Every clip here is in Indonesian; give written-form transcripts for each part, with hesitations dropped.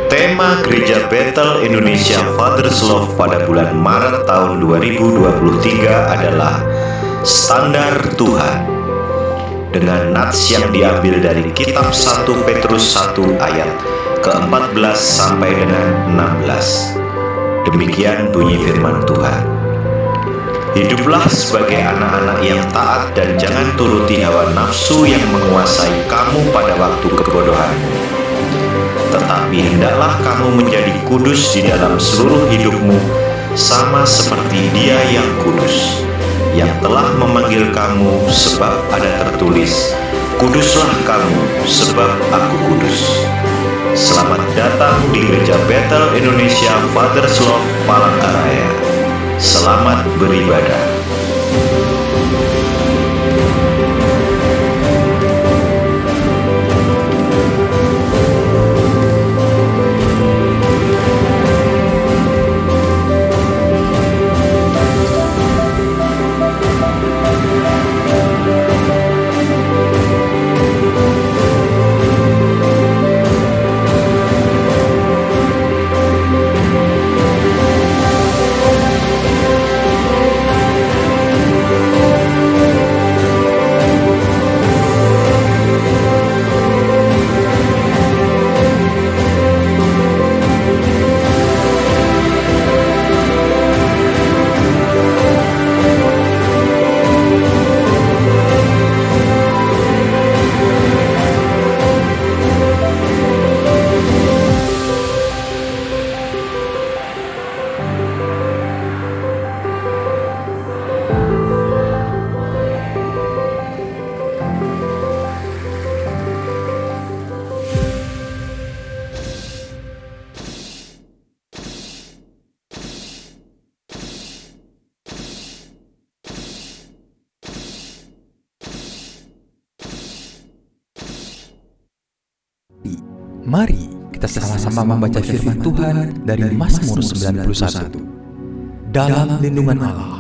Tema Gereja Bethel Indonesia Father's Love pada bulan Maret tahun 2023 adalah Standar Tuhan, dengan nats yang diambil dari kitab 1 Petrus 1 ayat ke-14 sampai dengan 16. Demikian bunyi firman Tuhan. Hiduplah sebagai anak-anak yang taat dan jangan turuti hawa nafsu yang menguasai kamu pada waktu kebodohanmu. Tetapi hendaklah kamu menjadi kudus di dalam seluruh hidupmu, sama seperti Dia yang kudus, yang telah memanggil kamu, sebab ada tertulis, "Kuduslah kamu, sebab Aku kudus." Selamat datang di Gereja Bethel Indonesia Father's Love Palangkaraya. Selamat beribadah. Mari kita sama-sama membaca firman Tuhan dari Mazmur 91. Dalam lindungan Allah.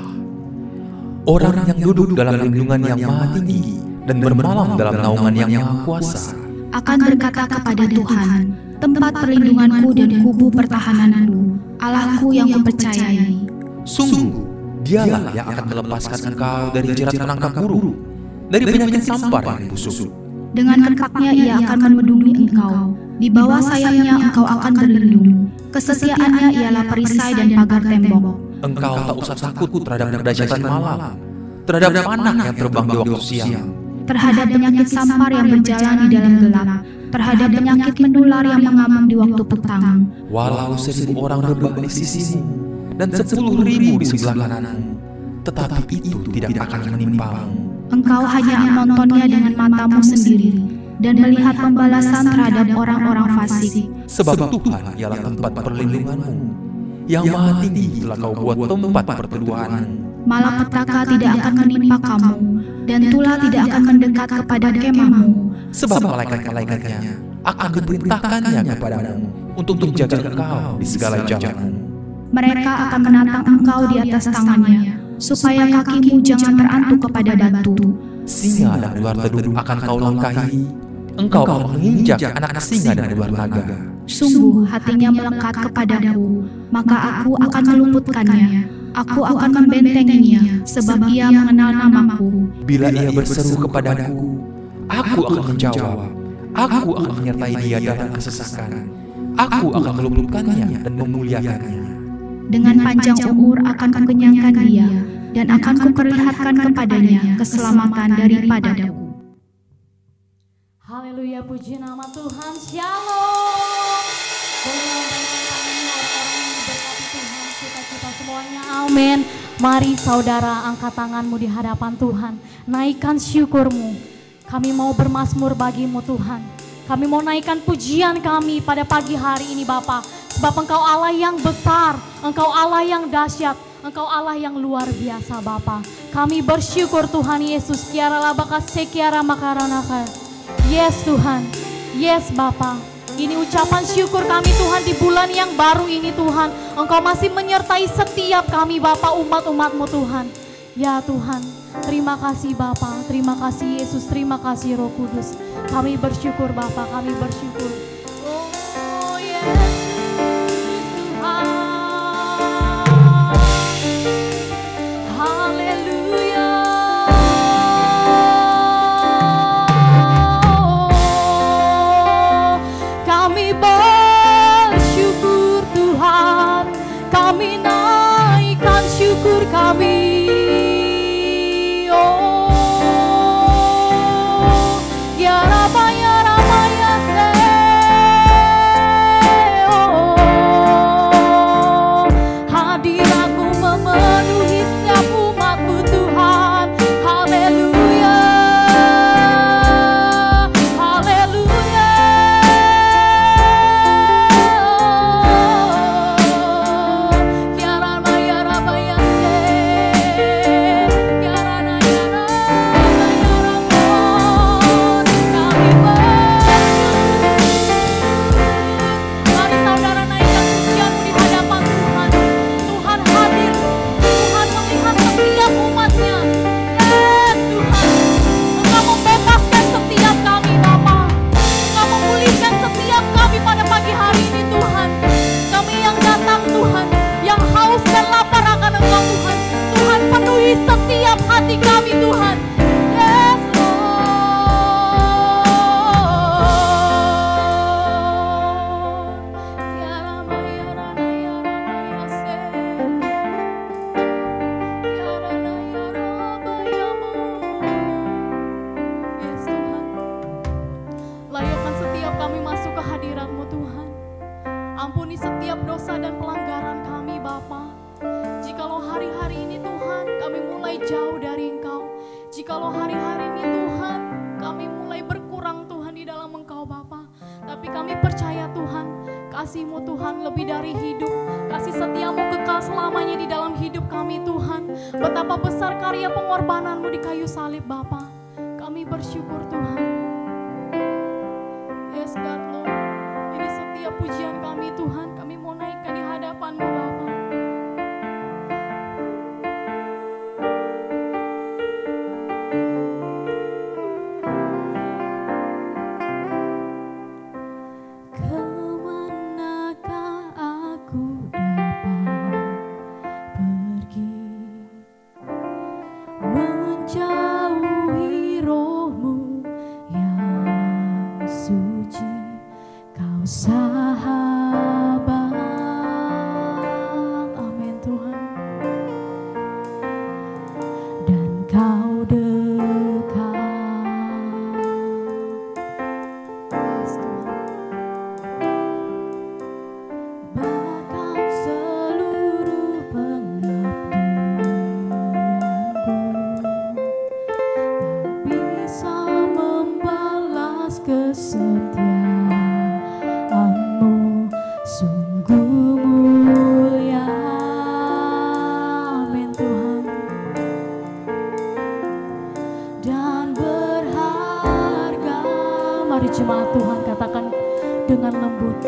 Orang yang duduk dalam lindungan yang maha tinggi dan bermalam dalam naungan yang maha kuasa akan berkata kepada Tuhan, tempat perlindunganku dan kubu pertahananku, Allahku yang kupercayai. Sungguh, Dialah yang akan melepaskan engkau dari jerat penangkap burung, dari penyakit sampar yang busuk. Dengan kepaknya Ia akan melindungi engkau, di bawah sayapnya engkau akan berlindung. Kesetiaannya ialah perisai dan pagar tembok. Engkau tak usah takut terhadap dahsyatan malam, terhadap anak yang terbang di waktu siang, terhadap penyakit sampar yang berjalan di dalam gelap, terhadap penyakit menular yang mengamuk di waktu petang. Walau 1000 orang rebah di sisimu dan 10.000 di sebelah kananmu, tetapi itu tidak akan menimpamu. Engkau hanya menontonnya dengan matamu sendiri dan melihat pembalasan terhadap orang-orang fasik. Sebab Tuhan ialah tempat perlindunganmu, yang maha tinggi telah kau buat tempat perteduhanmu. Malapetaka tidak akan menimpa kamu, dan tulah tidak akan mendekat kepada kemahmu. Sebab malaikat-malaikatnya akan diperintahkannya kepadamu untuk menjaga engkau di segala jalanmu. Mereka akan menatang engkau di atas tangannya, supaya kakimu jangan terantuk kepada batu. Singa dan ular tedung akan kau langkahi, engkau akan menginjak anak singa dan ular naga. Sungguh hatinya melekat kepadaku, maka aku akan meluputkannya. Aku akan membentenginya, sebab ia mengenal namaku. Bila ia berseru kepadaku, aku akan menjawab. Aku akan menyertai dia dalam kesesakan. Aku akan meluputkannya dan memuliakannya. Dengan panjang umur akan kukenyangkan dia, dan akan kuperlihatkan kepadanya keselamatan daripadaku. Haleluya, puji nama Tuhan. Shalom. Boleh lambaikan tangannya orang-orang yang diberkati Tuhan, kita semuanya. Amin. Mari saudara, angkat tanganmu di hadapan Tuhan. Naikkan syukurmu. Kami mau bermazmur bagimu Tuhan. Kami mau naikkan pujian kami pada pagi hari ini Bapa. Sebab Engkau Allah yang besar, Engkau Allah yang dahsyat, Engkau Allah yang luar biasa Bapa. Kami bersyukur Tuhan Yesus. Kiara labaka sekiara makaranaka. Yes Tuhan, yes Bapa. Ini ucapan syukur kami Tuhan di bulan yang baru ini Tuhan. Engkau masih menyertai setiap kami Bapa, umat-umat-Mu Tuhan. Ya Tuhan, terima kasih Bapa, terima kasih Yesus, terima kasih Roh Kudus. Kami bersyukur Bapa, kami bersyukur. Oh Yesus Tuhan, haleluya. Kami bersyukur Tuhan, kami naikkan syukur kami. Setiap hati kami Tuhan, yes Tuhan, layakkan setiap kami masuk ke hadirat-Mu Tuhan. Ampuni setiap dosa dan pelanggaran kami Bapa. Jikalau hari-hari ini Tuhan kami mulai jauh dari Engkau, jikalau hari-hari ini Tuhan kami mulai berkurang Tuhan di dalam Engkau Bapa, tapi kami percaya Tuhan, kasih-Mu Tuhan lebih dari hidup, kasih setia-Mu kekal selamanya di dalam hidup kami Tuhan. Betapa besar karya pengorbanan-Mu di kayu salib Bapa, kami bersyukur Tuhan. Yes God Lord, ini setiap pujian kami Tuhan, kami mau naikkan di hadapan-Mu Bapa. Menjauhi Roh-Mu yang suci, Kau sahabat. Amin Tuhan. Dan Kau dekat. Yes, Tuhan. Bahkan seluruh pengabdianku bisa membalas kesetiaan-Mu, sungguh mulia. Amin Tuhan. Dan berharga. Mari jemaat Tuhan katakan dengan lembut,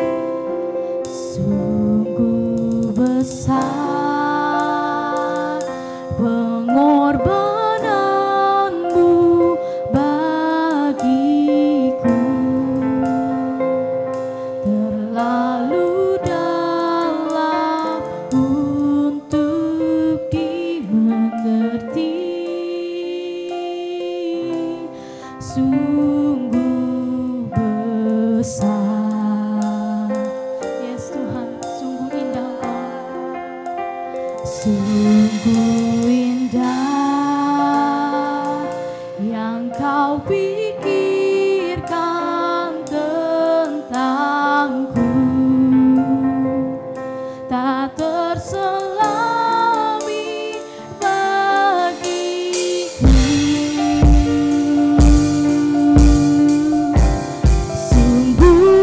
sungguh besar pengorbanan-Mu bagiku, terlalu dalam untuk dimengerti, sungguh besar. Yes Tuhan, sungguh indah Kau, sungguh indah yang Kau pikirkan tentangku, tak terselami bagiku. Sungguh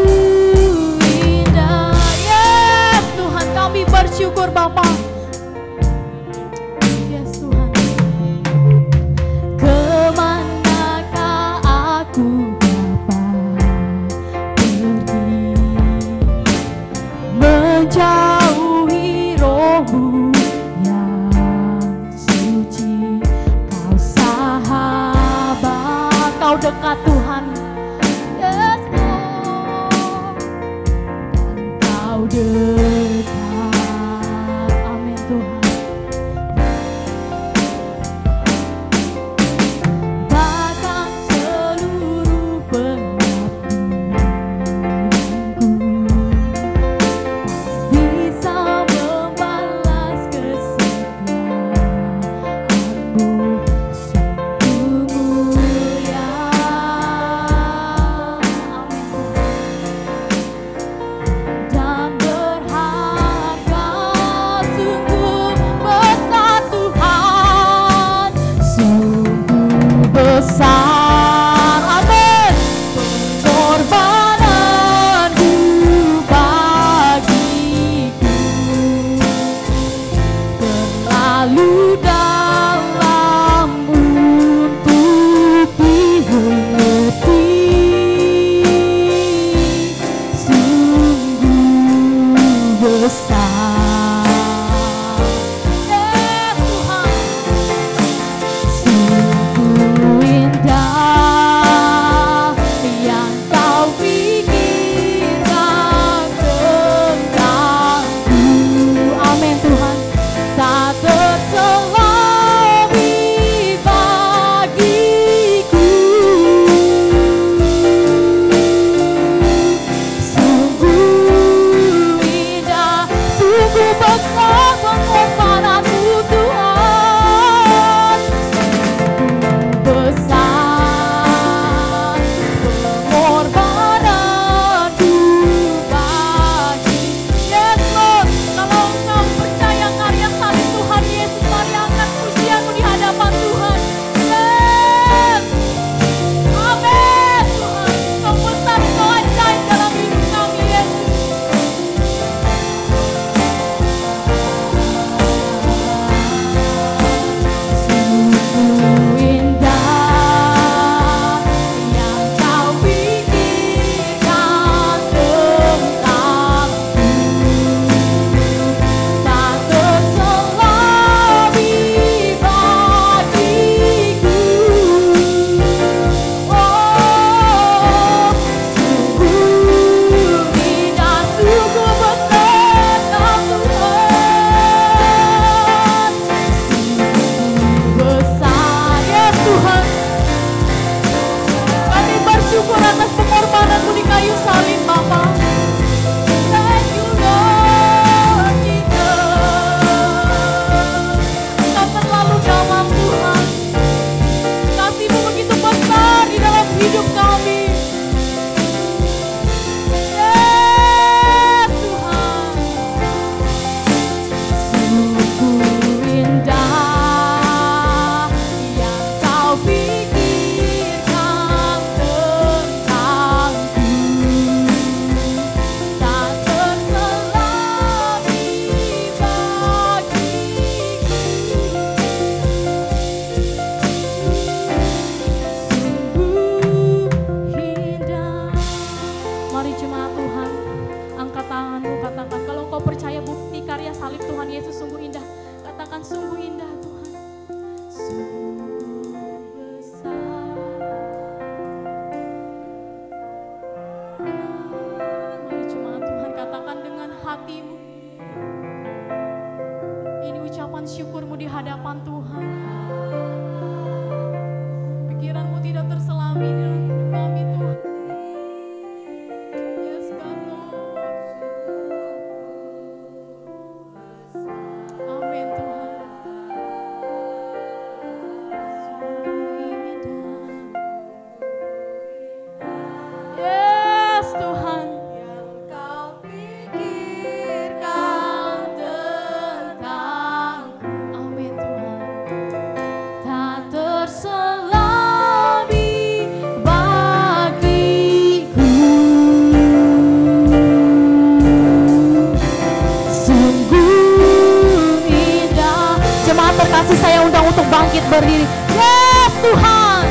berdiri. Yes Tuhan,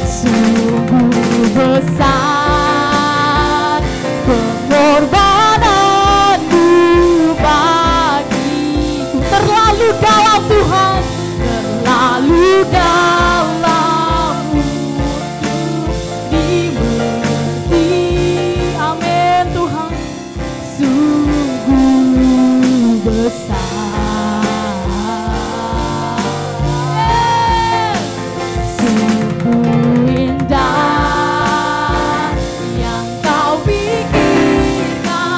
sungguh besar pengorbananmu bagiku. Terlalu dalam Tuhan, terlalu dalam untuk dimengerti. Amin Tuhan, sungguh besar. Indah yang kau pikirkan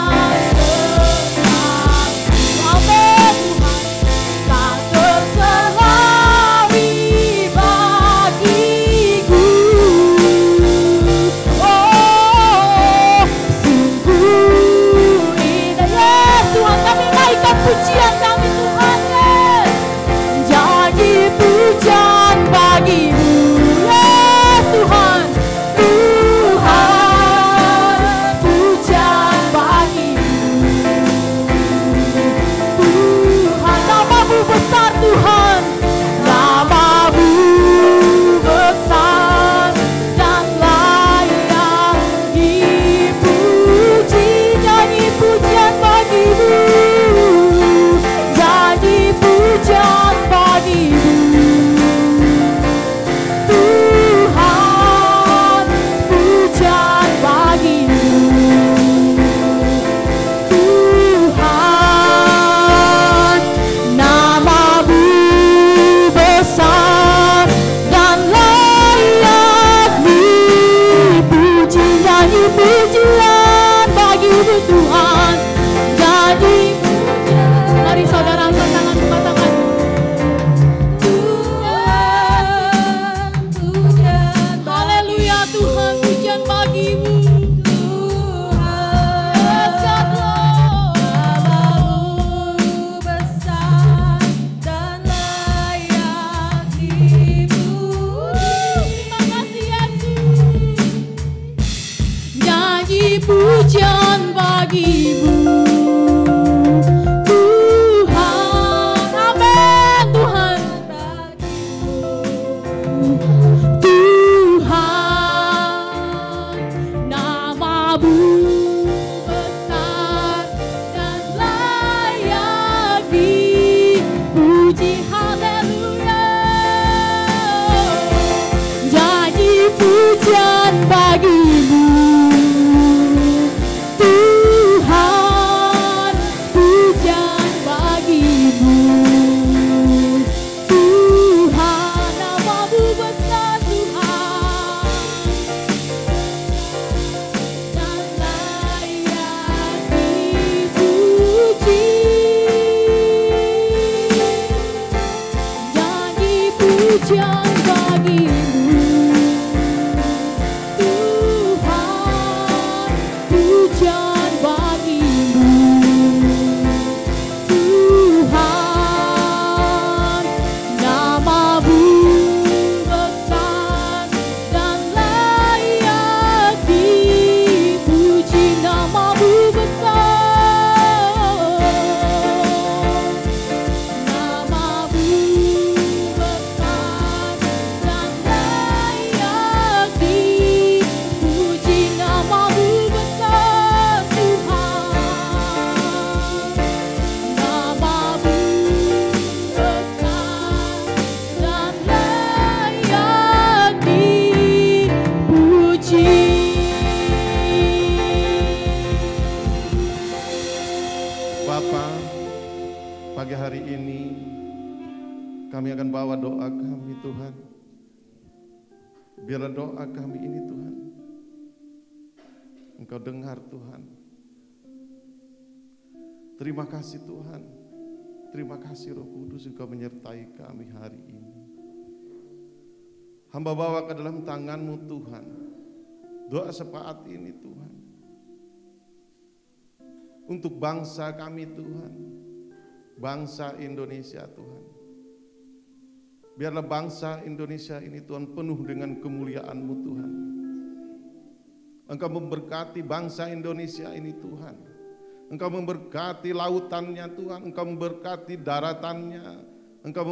bagimu Tuhan, amin Tuhan. Tuhan, namamu besar dan layak dipuji, haleluya. Jadi pujian bagimu Tuhan, pujian bagimu Tuhan, namamu besar Tuhan dan layak dipuji. Jadi pujian bagimu Tuhan, pujian bagimu Tuhan, namamu besar dan layak dipuji, namamu besar, namamu besar dan layak dipuji, namamu besar Tuhan, namamu besar dan layak dipuji. Bapa, pagi hari ini kami akan bawa doa kami Tuhan. Biarlah doa kami ini Tuhan, Engkau dengar Tuhan. Terima kasih Tuhan. Terima kasih Roh Kudus Engkau menyertai kami hari ini. Hamba bawa ke dalam tangan-Mu Tuhan doa sepaat ini Tuhan, untuk bangsa kami Tuhan, bangsa Indonesia Tuhan. Biarlah bangsa Indonesia ini Tuhan penuh dengan kemuliaan-Mu Tuhan. Engkau memberkati bangsa Indonesia ini Tuhan. Engkau memberkati lautannya Tuhan, Engkau memberkati daratannya, Engkau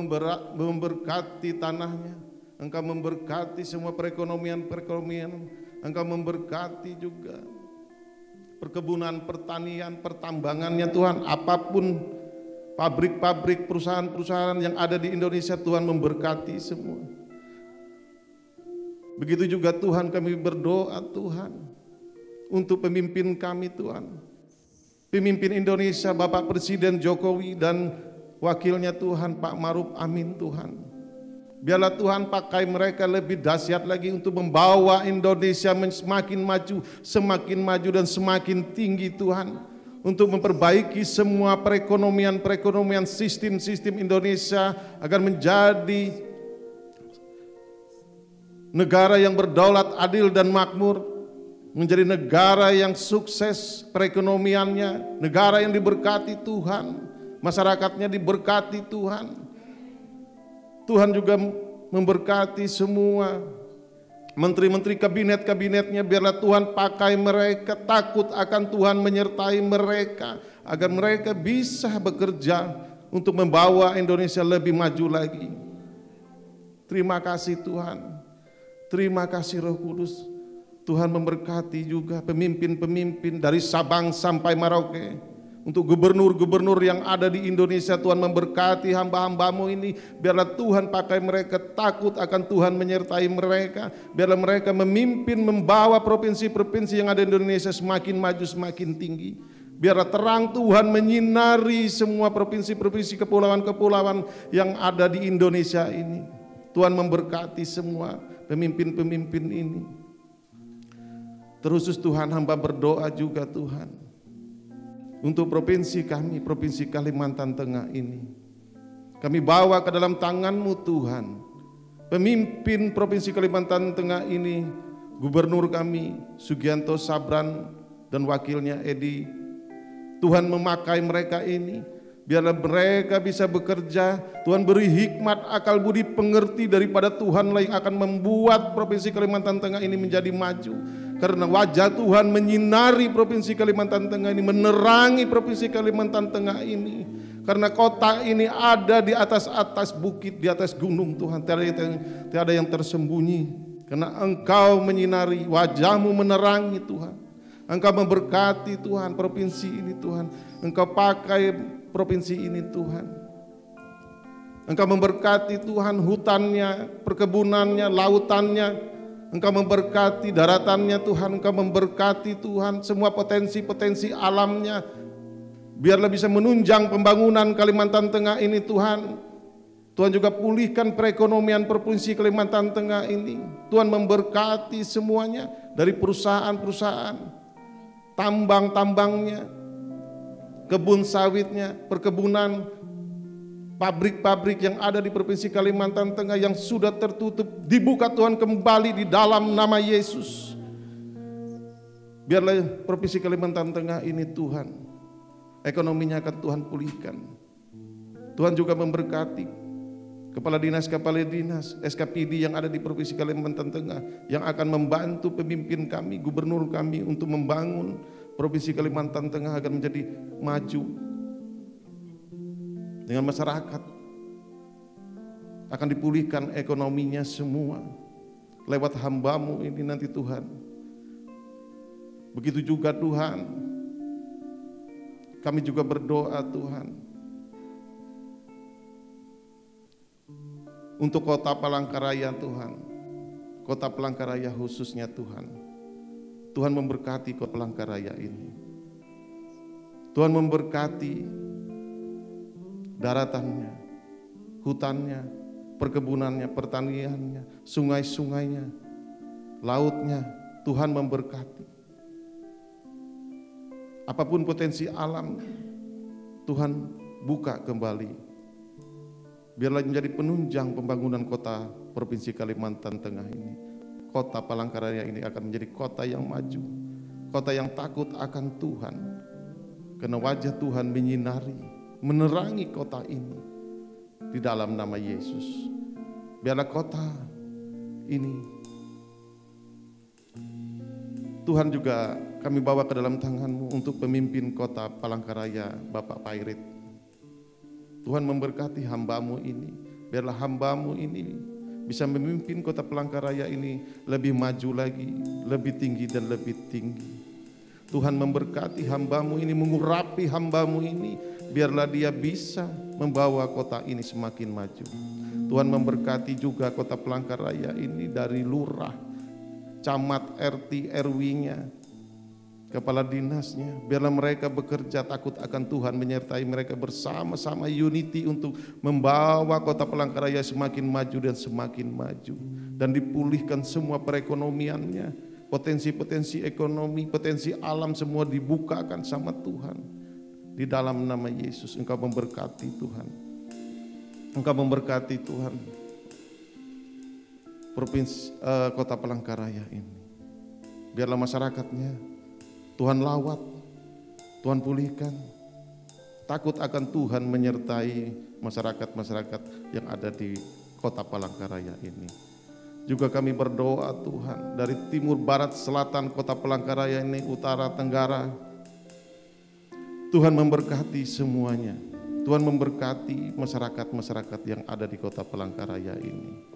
memberkati tanahnya, Engkau memberkati semua perekonomian, Engkau memberkati juga perkebunan, pertanian, pertambangannya Tuhan, apapun pabrik-pabrik, perusahaan-perusahaan yang ada di Indonesia Tuhan memberkati semua. Begitu juga Tuhan kami berdoa Tuhan untuk pemimpin kami Tuhan, pemimpin Indonesia Bapak Presiden Jokowi dan wakilnya Tuhan Pak Maruf Amin Tuhan. Biarlah Tuhan pakai mereka lebih dahsyat lagi untuk membawa Indonesia semakin maju dan semakin tinggi Tuhan, untuk memperbaiki semua perekonomian sistem Indonesia agar menjadi negara yang berdaulat, adil dan makmur, menjadi negara yang sukses perekonomiannya, negara yang diberkati Tuhan, masyarakatnya diberkati Tuhan. Tuhan juga memberkati semua menteri-menteri kabinetnya, biarlah Tuhan pakai mereka, takut akan Tuhan menyertai mereka, agar mereka bisa bekerja untuk membawa Indonesia lebih maju lagi. Terima kasih Tuhan, terima kasih Roh Kudus. Tuhan memberkati juga pemimpin-pemimpin dari Sabang sampai Merauke. Untuk gubernur-gubernur yang ada di Indonesia, Tuhan memberkati hamba-hamba-Mu ini. Biarlah Tuhan pakai mereka, takut akan Tuhan menyertai mereka. Biarlah mereka memimpin, membawa provinsi-provinsi yang ada di Indonesia semakin maju, semakin tinggi. Biarlah terang Tuhan menyinari semua provinsi-provinsi, kepulauan-kepulauan yang ada di Indonesia ini. Tuhan memberkati semua pemimpin-pemimpin ini. Terus Tuhan, hamba berdoa juga Tuhan untuk provinsi kami, provinsi Kalimantan Tengah ini. Kami bawa ke dalam tangan-Mu Tuhan, pemimpin provinsi Kalimantan Tengah ini, gubernur kami Sugianto Sabran dan wakilnya Edi. Tuhan memakai mereka ini, biarlah mereka bisa bekerja. Tuhan beri hikmat, akal budi, pengerti daripada Tuhan yang akan membuat provinsi Kalimantan Tengah ini menjadi maju. Karena wajah Tuhan menyinari Provinsi Kalimantan Tengah ini, menerangi Provinsi Kalimantan Tengah ini. Karena kota ini ada di atas bukit, di atas gunung Tuhan. Tiada yang tersembunyi. Karena Engkau menyinari, wajah-Mu menerangi Tuhan. Engkau memberkati Tuhan provinsi ini Tuhan. Engkau pakai provinsi ini Tuhan. Engkau memberkati Tuhan hutannya, perkebunannya, lautannya. Engkau memberkati daratannya Tuhan, Engkau memberkati Tuhan semua potensi-potensi alamnya. Biarlah bisa menunjang pembangunan Kalimantan Tengah ini Tuhan. Tuhan juga pulihkan perekonomian Provinsi Kalimantan Tengah ini. Tuhan memberkati semuanya dari perusahaan-perusahaan, tambang-tambangnya, kebun sawitnya, perkebunan, pabrik-pabrik yang ada di Provinsi Kalimantan Tengah yang sudah tertutup, dibuka Tuhan kembali di dalam nama Yesus. Biarlah Provinsi Kalimantan Tengah ini Tuhan, ekonominya akan Tuhan pulihkan. Tuhan juga memberkati kepala dinas, SKPD yang ada di Provinsi Kalimantan Tengah yang akan membantu pemimpin kami, gubernur kami untuk membangun Provinsi Kalimantan Tengah agar menjadi maju. Dengan masyarakat akan dipulihkan ekonominya semua lewat hamba-Mu ini nanti Tuhan. Begitu juga Tuhan, kami juga berdoa Tuhan untuk kota Palangkaraya Tuhan, kota Palangkaraya khususnya Tuhan. Tuhan memberkati kota Palangkaraya ini. Tuhan memberkati daratannya, hutannya, perkebunannya, pertaniannya, sungai-sungainya, lautnya. Tuhan memberkati. Apapun potensi alam, Tuhan buka kembali. Biarlah menjadi penunjang pembangunan kota Provinsi Kalimantan Tengah ini. Kota Palangkaraya ini akan menjadi kota yang maju, kota yang takut akan Tuhan. Karena wajah Tuhan menyinari, menerangi kota ini di dalam nama Yesus. Biarlah kota ini Tuhan juga kami bawa ke dalam tangan-Mu untuk pemimpin kota Palangkaraya, Bapak Pairit. Tuhan memberkati hamba-Mu ini. Biarlah hamba-Mu ini bisa memimpin kota Palangkaraya ini lebih maju lagi, lebih tinggi dan lebih tinggi. Tuhan memberkati hamba-Mu ini, mengurapi hamba-Mu ini. Biarlah dia bisa membawa kota ini semakin maju. Tuhan memberkati juga kota Palangkaraya ini dari lurah, camat, RT, RW-nya, kepala dinasnya. Biarlah mereka bekerja takut akan Tuhan, menyertai mereka bersama-sama unity untuk membawa kota Palangkaraya semakin maju dan semakin maju. Dan dipulihkan semua perekonomiannya, potensi-potensi ekonomi, potensi alam semua dibukakan sama Tuhan. Di dalam nama Yesus Engkau memberkati Tuhan. Engkau memberkati Tuhan provinsi kota Palangkaraya ini. Biarlah masyarakatnya Tuhan lawat, Tuhan pulihkan. Takut akan Tuhan menyertai masyarakat-masyarakat yang ada di kota Palangkaraya ini. Juga kami berdoa Tuhan dari timur, barat, selatan kota Palangkaraya ini, utara, tenggara. Tuhan memberkati semuanya. Tuhan memberkati masyarakat-masyarakat yang ada di kota Palangkaraya ini.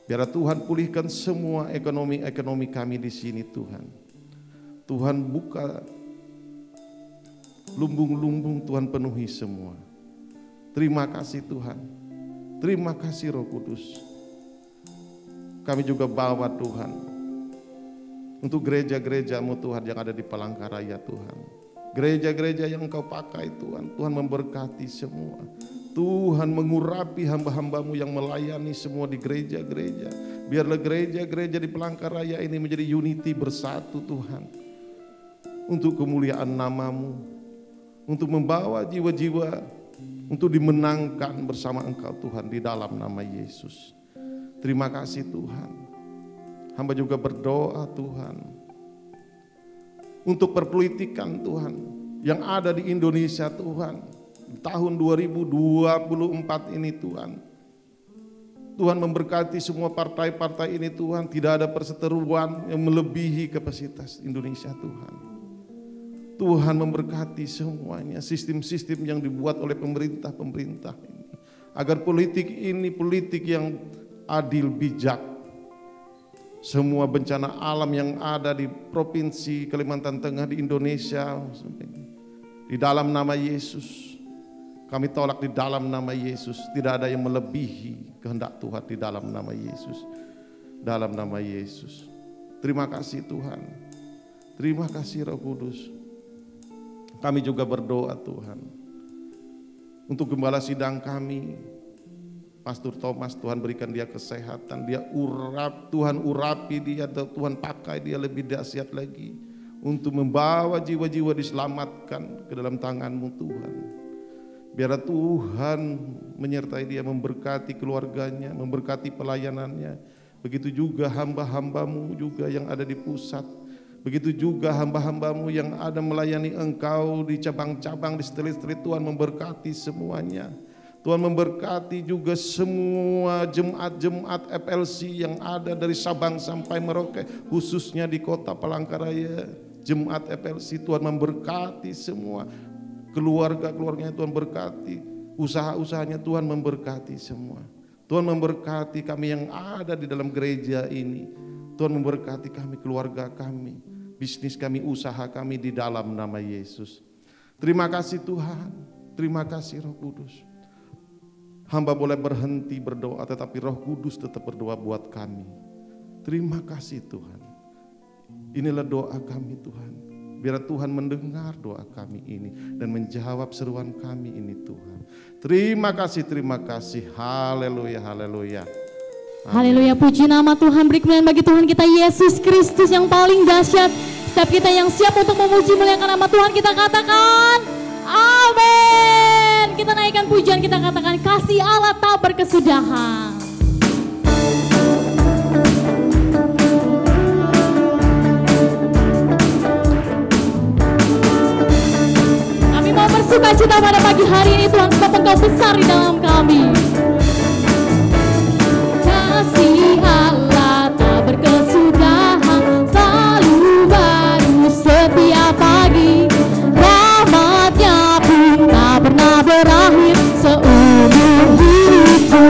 Biar Tuhan pulihkan semua ekonomi kami di sini Tuhan. Tuhan buka lumbung-lumbung, Tuhan penuhi semua. Terima kasih Tuhan. Terima kasih Roh Kudus. Kami juga bawa Tuhan untuk gereja-gereja-Mu Tuhan yang ada di Palangkaraya Tuhan. Gereja-gereja yang Engkau pakai Tuhan, Tuhan memberkati semua. Tuhan mengurapi hamba-hamba-Mu yang melayani semua di gereja-gereja. Biarlah gereja-gereja di Palangkaraya ini menjadi unity, bersatu Tuhan. Untuk kemuliaan nama-Mu, untuk membawa jiwa-jiwa, untuk dimenangkan bersama Engkau Tuhan di dalam nama Yesus. Terima kasih Tuhan. Hamba juga berdoa Tuhan untuk perpolitikan Tuhan yang ada di Indonesia Tuhan. Tahun 2024 ini Tuhan, Tuhan memberkati semua partai-partai ini Tuhan, tidak ada perseteruan yang melebihi kapasitas Indonesia Tuhan. Tuhan memberkati semuanya, sistem-sistem yang dibuat oleh pemerintah-pemerintah ini. Agar politik ini politik yang adil, bijak. Semua bencana alam yang ada di Provinsi Kalimantan Tengah di Indonesia, di dalam nama Yesus, kami tolak di dalam nama Yesus. Tidak ada yang melebihi kehendak Tuhan di dalam nama Yesus. Dalam nama Yesus. Terima kasih Tuhan. Terima kasih Roh Kudus. Kami juga berdoa Tuhan. Untuk gembala sidang kami, Pastor Thomas, Tuhan berikan dia kesehatan. Tuhan urapi dia, Tuhan pakai dia lebih dahsyat lagi. Untuk membawa jiwa-jiwa diselamatkan ke dalam tangan-Mu Tuhan. Biar Tuhan menyertai dia, memberkati keluarganya, memberkati pelayanannya. Begitu juga hamba-hamba-Mu juga yang ada di pusat. Begitu juga hamba-hamba-Mu yang ada melayani Engkau di cabang-cabang, di street-street. Tuhan memberkati semuanya. Tuhan memberkati juga semua jemaat-jemaat FLC yang ada dari Sabang sampai Merauke, khususnya di kota Palangkaraya. Jemaat FLC, Tuhan memberkati semua. Keluarga-keluarganya Tuhan berkati, usaha-usahanya Tuhan memberkati semua. Tuhan memberkati kami yang ada di dalam gereja ini. Tuhan memberkati kami, keluarga kami, bisnis kami, usaha kami di dalam nama Yesus. Terima kasih Tuhan, terima kasih Roh Kudus. Hamba boleh berhenti berdoa, tetapi Roh Kudus tetap berdoa buat kami. Terima kasih Tuhan. Inilah doa kami Tuhan. Biar Tuhan mendengar doa kami ini dan menjawab seruan kami ini Tuhan. Terima kasih, haleluya, haleluya. Haleluya, puji nama Tuhan. Beri kemuliaan bagi Tuhan kita Yesus Kristus yang paling dahsyat. Setiap kita yang siap untuk memuji muliakan nama Tuhan, kita katakan amin. Kita naikkan pujian, kita katakan kasih Allah tak berkesudahan. Sukacita pada pagi hari ini Tuhan, sebab Engkau besar di dalam kami. Kasih Allah tak berkesudahan, selalu baru setiap pagi. Rahmat-Nya pun tak pernah berakhir seumur hidupku.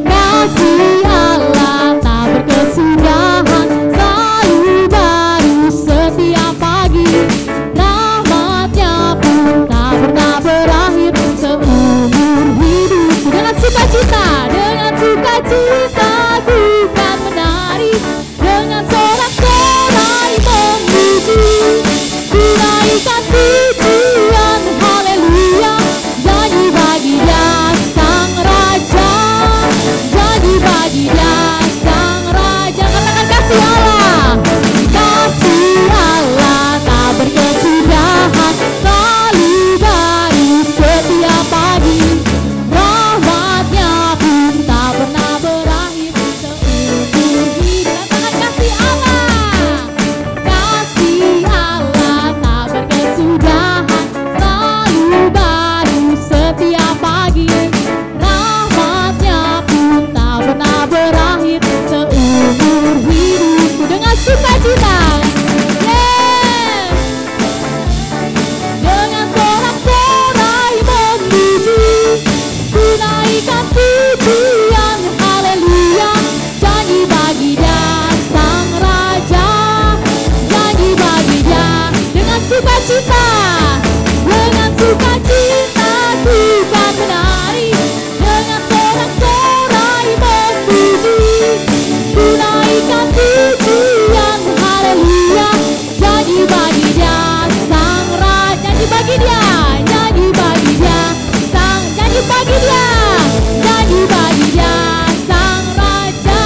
Kasih Allah tak berkesudahan, selalu baru setiap pagi. Berakhir seumur hidupku. Dengan sukacita ku kan menari, dengan sorak-sorai memuji, ku naikkan pujian haleluya. Jadi bagi Dia Sang Raja, jadi bagi Dia Sang Raja. Katakan kasih Allah, kasih Allah tak berkesudahan, selalu baru setiap pagi. Rahmat-Nya pun tak pernah berakhir seumur hidup. Katakan kasih Allah, kasih Allah tak berkesudahan, selalu baru setiap pagi. Rahmat-Nya pun tak pernah berakhir seumur hidupku. Dengan sukacita, dengan sorak-sorai memuji, ku naikkan pujian haleluya. Jadi bagi Dia Sang Raja, jadi bagi Dia. Dengan sukacita ku kan menari, dengan sorak-sorai memuji, ku naikkan pujian haleluya. Jadi bagi Dia Sang Raja, jadi bagi Dia, jadi bagi Dia Sang, jadi bagi Dia, jadi bagi Dia Sang Raja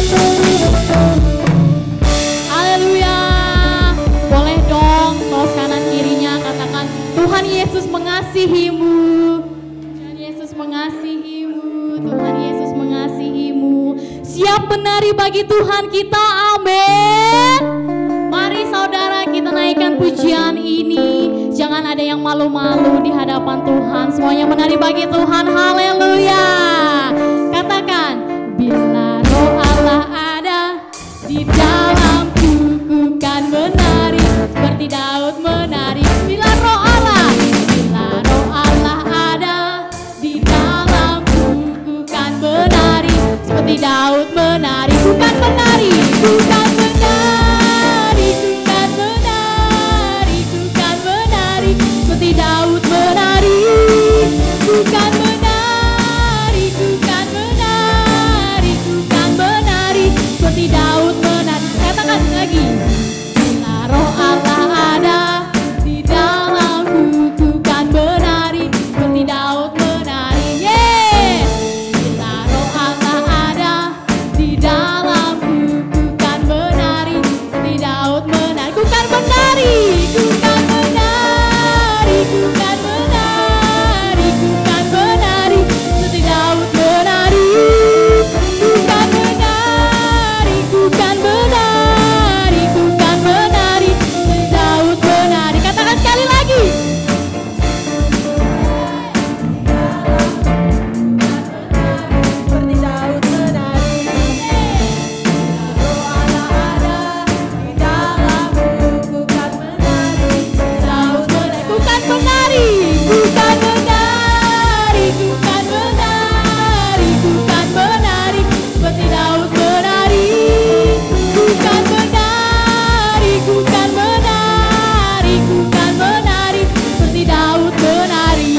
selamanya. Haleluya. Boleh dong tos kanan kirinya katakan Tuhan Yesus mengasihimu. Tuhan Yesus mengasihimu. Tuhan Yesus mengasihimu. Siap menari bagi Tuhan kita, amin. Mari saudara saudara, kita naikkan pujian ini. Jangan ada yang malu-malu di hadapan Tuhan. Semuanya menari bagi Tuhan. Haleluya. Katakan, bila roh Allah ada di dalamku, ku kan menari seperti Daud menari. Bila roh Allah ada di dalamku, ku kan menari seperti Daud menari. Ku kan menari, ku kan menari, ku kan menari, ku kan menari seperti Daud menari. Ku kan menari, ku kan menari, ku kan menari seperti Daud menari. Katakan lagi. Bila roh Allah ada di dalamku, ku kan menari seperti Daud menari. Yeah. Bila roh Allah ada di dalamku, ku kan menari seperti Daud menari. Ku kan menari, ku kan menari, ku kan menari, ku kan menari seperti Daud menari. Ku kan menari, ku kan menari, ku kan menari seperti Daud menari. Katakan sekali lagi. Seperti Daud menari. Roh Allah ada di dalamku, ku kan menari. Daud menari. Ku kan menari, ku kan menari, ku kan menari, ku kan menari seperti Daud menari. Ku kan menari, ku kan menari, ku kan menari seperti Daud menari.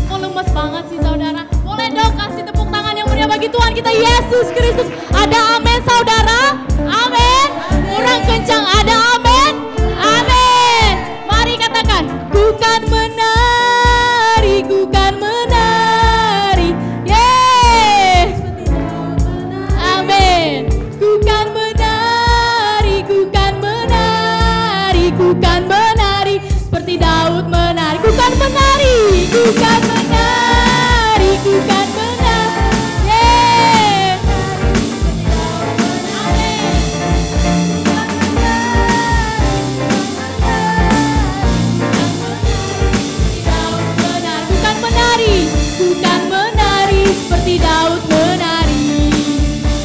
Kok lemes banget sih saudara? Boleh dong kasih tepuk tangan yang meriah bagi Tuhan kita Yesus Kristus. Ada amin saudara? Amin. Kurang kencang, ada amin? Amin. Mari katakan, ku kan menari, ku kan menari. Yeay. Amin. Ku kan menari, ku kan menari, ku kan menari seperti Daud menari. Ku kan menari, ku kan menari, ku kan menari. Yeay. Amin. Ku kan menari, ku kan menari seperti Daud menari.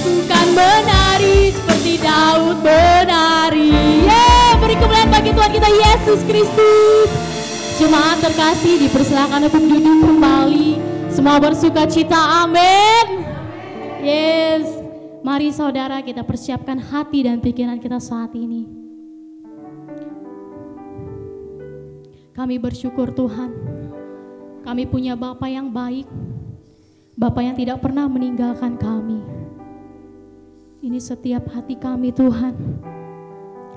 Ku kan menari seperti Daud menari. Yeay, beri kemuliaan bagi Tuhan kita Yesus Kristus. Jemaat terkasih, dipersilakan untuk duduk kembali. Semua bersuka cita, amin. Yes, mari saudara kita persiapkan hati dan pikiran kita saat ini. Kami bersyukur Tuhan, kami punya Bapa yang baik, Bapa yang tidak pernah meninggalkan kami. Ini setiap hati kami Tuhan,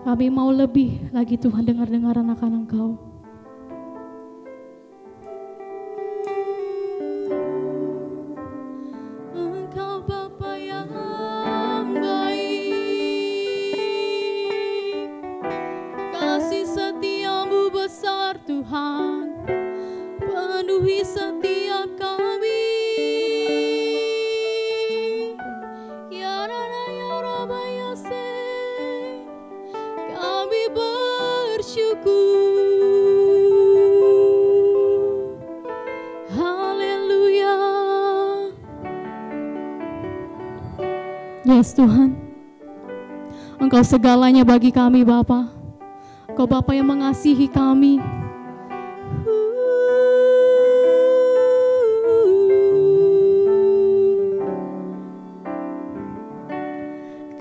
kami mau lebih lagi Tuhan dengar-dengaran akan Engkau. Engkau Bapa yang baik, kasih setiamu besar Tuhan, penuhi setiap kami. Ya Rana ya Rabba ya Se, kami bersyukur. Haleluya. Yes Tuhan, Engkau segalanya bagi kami Bapa. Engkau Bapa yang mengasihi kami.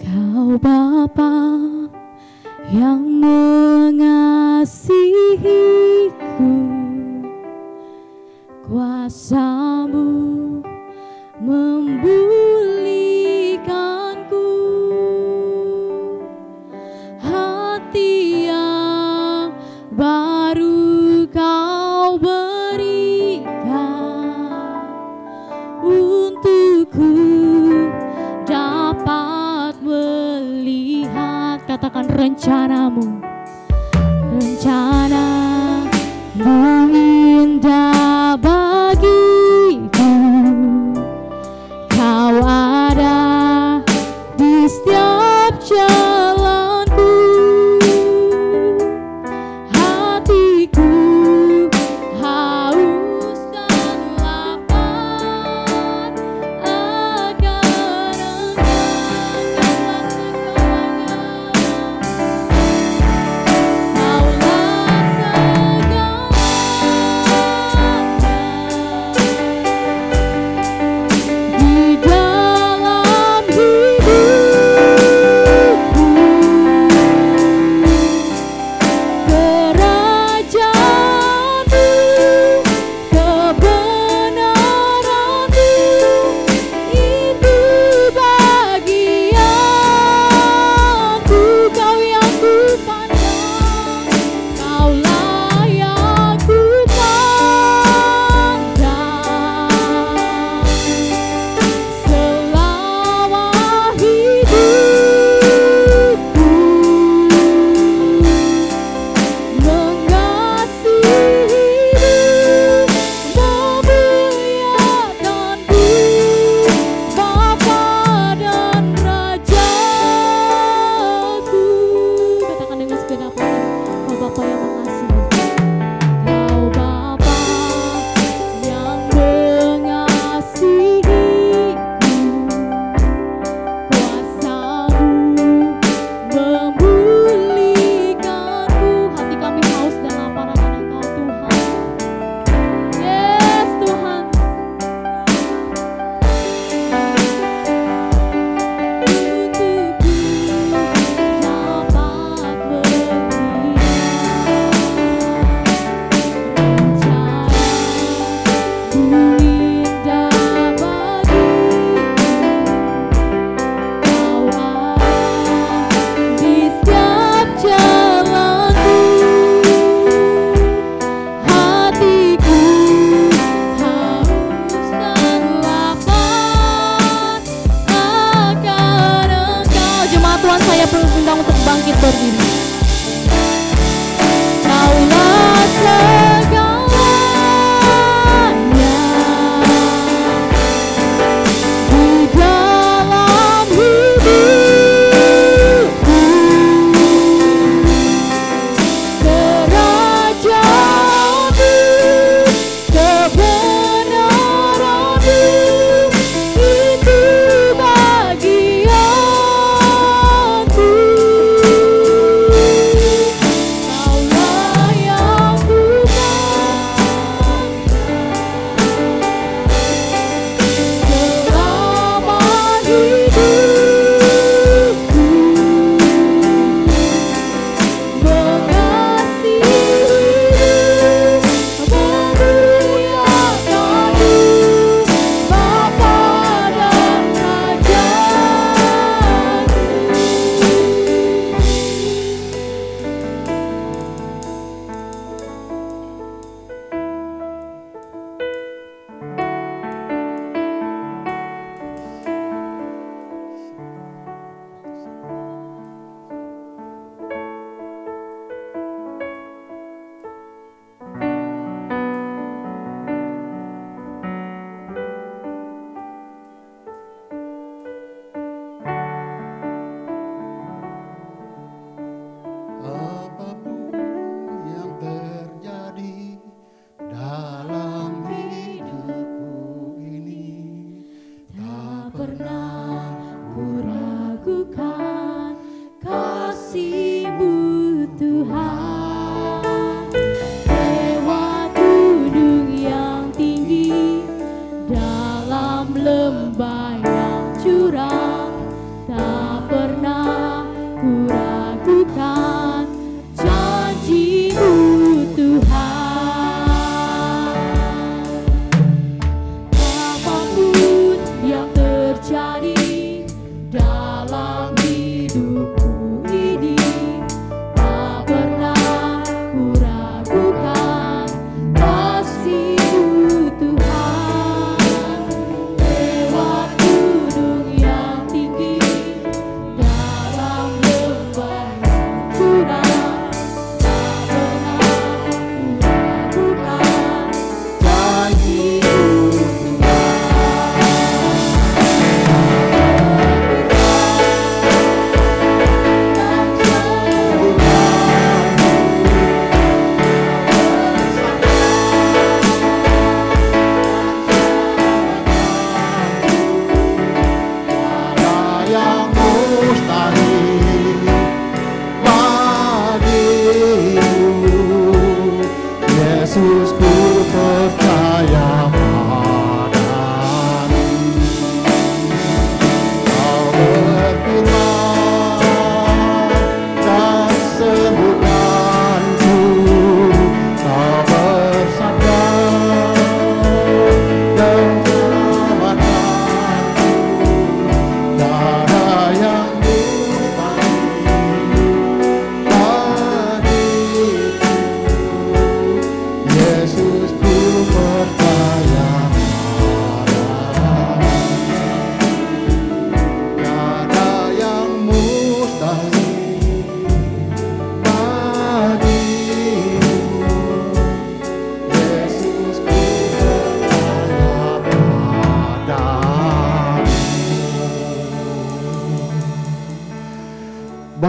Kau Bapa yang mengasihiku, kuasa-Mu memulihkanku, hati yang baru Kau berikan untukku dapat melihat, katakan rencana-Mu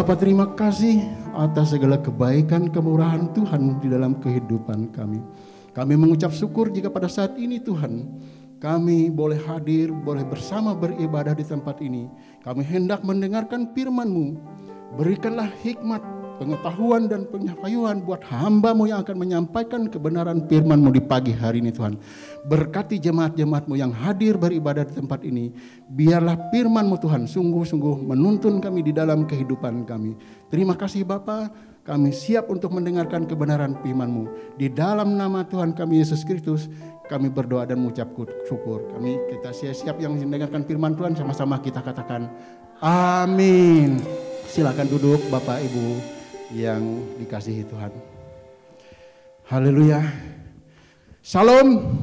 Bapa, terima kasih atas segala kebaikan kemurahan Tuhan di dalam kehidupan kami. Kami mengucap syukur jika pada saat ini Tuhan, kami boleh hadir, boleh bersama beribadah di tempat ini. Kami hendak mendengarkan firman-Mu. Berikanlah hikmat, pengetahuan dan penyayuan buat hamba-Mu yang akan menyampaikan kebenaran firman-Mu di pagi hari ini Tuhan. Berkati jemaat-jemaat-Mu yang hadir beribadah di tempat ini. Biarlah firman-Mu Tuhan sungguh-sungguh menuntun kami di dalam kehidupan kami. Terima kasih Bapa, kami siap untuk mendengarkan kebenaran firman-Mu. Di dalam nama Tuhan kami Yesus Kristus, kami berdoa dan mengucap syukur. Kita siap yang mendengarkan firman Tuhan, sama-sama kita katakan amin. Silakan duduk Bapak Ibu yang dikasihi Tuhan. Haleluya. Shalom.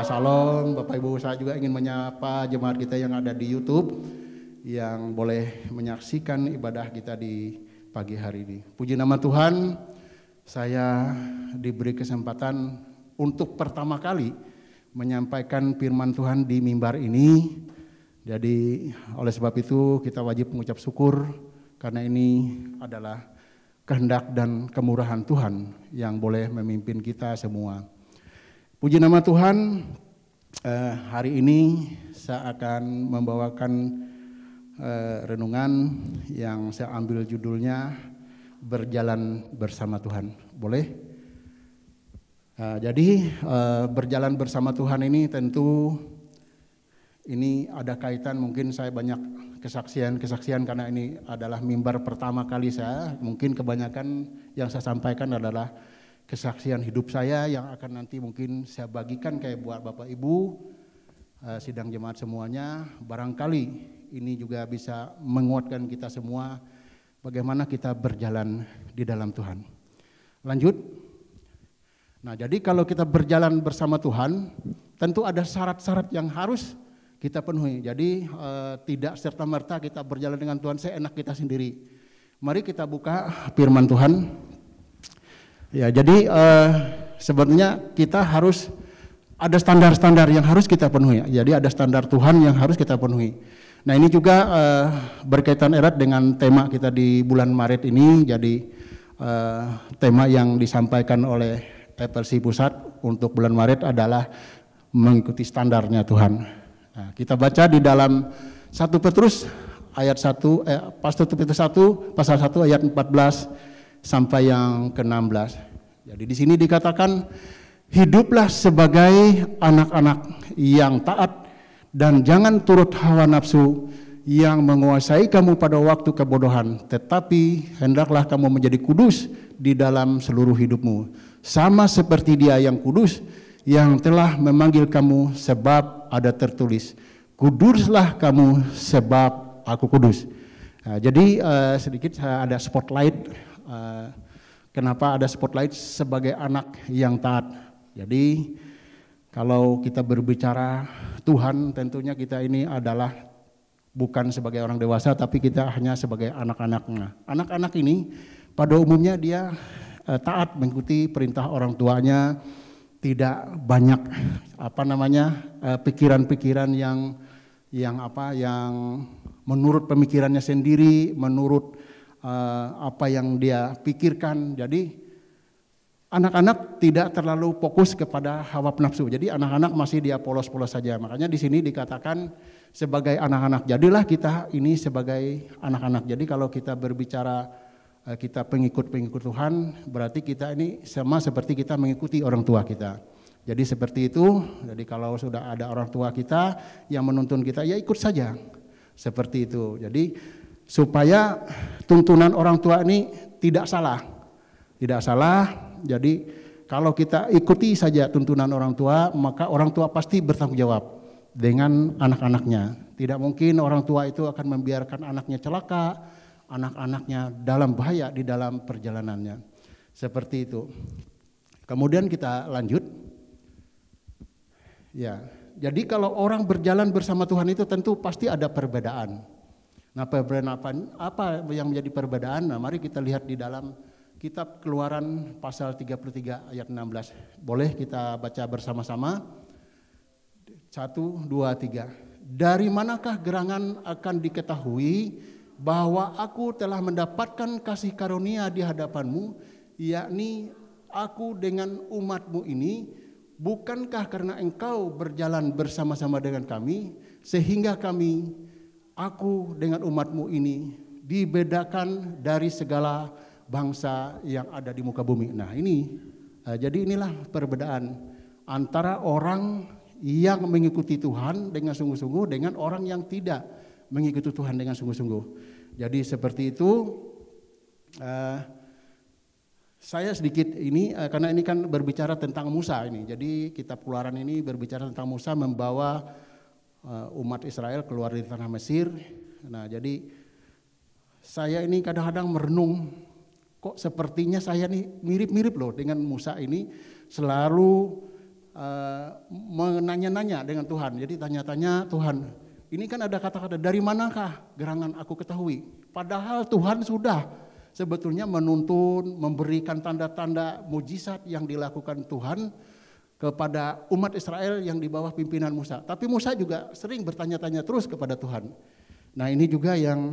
Shalom Bapak Ibu, saya juga ingin menyapa jemaat kita yang ada di YouTube yang boleh menyaksikan ibadah kita di pagi hari ini. Puji nama Tuhan, saya diberi kesempatan untuk pertama kali menyampaikan firman Tuhan di mimbar ini. Jadi oleh sebab itu kita wajib mengucap syukur karena ini adalah kehendak dan kemurahan Tuhan yang boleh memimpin kita semua. Puji nama Tuhan, hari ini saya akan membawakan renungan yang saya ambil judulnya Berjalan Bersama Tuhan. Boleh? Jadi berjalan bersama Tuhan ini tentu ini ada kaitan, mungkin saya banyak kesaksian karena ini adalah mimbar pertama kali saya. Mungkin kebanyakan yang saya sampaikan adalah kesaksian hidup saya yang akan nanti mungkin saya bagikan kayak buat Bapak Ibu, sidang jemaat semuanya. Barangkali ini juga bisa menguatkan kita semua bagaimana kita berjalan di dalam Tuhan. Lanjut. Nah, jadi kalau kita berjalan bersama Tuhan, tentu ada syarat-syarat yang harus kita penuhi. Jadi tidak serta-merta kita berjalan dengan Tuhan seenak kita sendiri. Mari kita buka firman Tuhan. Ya, jadi sebenarnya kita harus ada standar-standar yang harus kita penuhi. Jadi ada standar Tuhan yang harus kita penuhi. Nah, ini juga berkaitan erat dengan tema kita di bulan Maret ini. Jadi tema yang disampaikan oleh FLC Pusat untuk bulan Maret adalah mengikuti standarnya Tuhan. Nah, kita baca di dalam 1 Petrus ayat 1 pasal 1 ayat 14 sampai yang ke-16. Jadi di sini dikatakan, hiduplah sebagai anak-anak yang taat dan jangan turut hawa nafsu yang menguasai kamu pada waktu kebodohan, tetapi hendaklah kamu menjadi kudus di dalam seluruh hidupmu. Sama seperti Dia yang kudus yang telah memanggil kamu, sebab ada tertulis, kuduslah kamu sebab aku kudus. Nah, jadi sedikit ada spotlight. Kenapa ada spotlight? Sebagai anak yang taat. Jadi kalau kita berbicara Tuhan, tentunya kita ini adalah bukan sebagai orang dewasa, tapi kita hanya sebagai anak-anaknya. Anak-anak ini pada umumnya dia taat mengikuti perintah orang tuanya, tidak banyak pikiran-pikiran yang menurut pemikirannya sendiri, menurut apa yang dia pikirkan. Jadi anak-anak tidak terlalu fokus kepada hawa nafsu. Jadi anak-anak masih dia polos-polos saja. Makanya di sini dikatakan sebagai anak-anak. Jadilah kita ini sebagai anak-anak. Jadi kalau kita berbicara kita pengikut-pengikut Tuhan, berarti kita ini sama seperti kita mengikuti orang tua kita. Jadi seperti itu. Jadi kalau sudah ada orang tua kita yang menuntun kita, ya ikut saja. Seperti itu. Jadi supaya tuntunan orang tua ini tidak salah. Tidak salah. Jadi kalau kita ikuti saja tuntunan orang tua, maka orang tua pasti bertanggung jawab dengan anak-anaknya. Tidak mungkin orang tua itu akan membiarkan anaknya celaka, anak-anaknya dalam bahaya di dalam perjalanannya. Seperti itu. Kemudian kita lanjut. Ya, jadi kalau orang berjalan bersama Tuhan itu tentu pasti ada perbedaan. Nah, perbedaan apa yang menjadi perbedaan? Nah, mari kita lihat di dalam kitab Keluaran pasal 33 ayat 16. Boleh kita baca bersama-sama? 1, 2, 3. Dari manakah gerangan akan diketahui bahwa aku telah mendapatkan kasih karunia di hadapanmu, yakni aku dengan umatmu ini, bukankah karena engkau berjalan bersama-sama dengan kami, sehingga aku dengan umatmu ini dibedakan dari segala bangsa yang ada di muka bumi. Nah ini, jadi inilah perbedaan antara orang yang mengikuti Tuhan dengan sungguh-sungguh dengan orang yang tidak mengikuti Tuhan dengan sungguh-sungguh. Jadi seperti itu. Saya sedikit ini karena ini kan berbicara tentang Musa ini. Jadi kitab Keluaran ini berbicara tentang Musa membawa umat Israel keluar dari tanah Mesir. Nah, jadi saya ini kadang-kadang merenung, kok sepertinya saya nih mirip-mirip loh dengan Musa ini, selalu menanya-nanya dengan Tuhan. Jadi tanya-tanya Tuhan, ini kan ada kata-kata, dari manakah gerangan aku ketahui? Padahal Tuhan sudah sebetulnya menuntun, memberikan tanda-tanda mujizat yang dilakukan Tuhan kepada umat Israel yang di bawah pimpinan Musa. Tapi Musa juga sering bertanya-tanya terus kepada Tuhan. Nah ini juga yang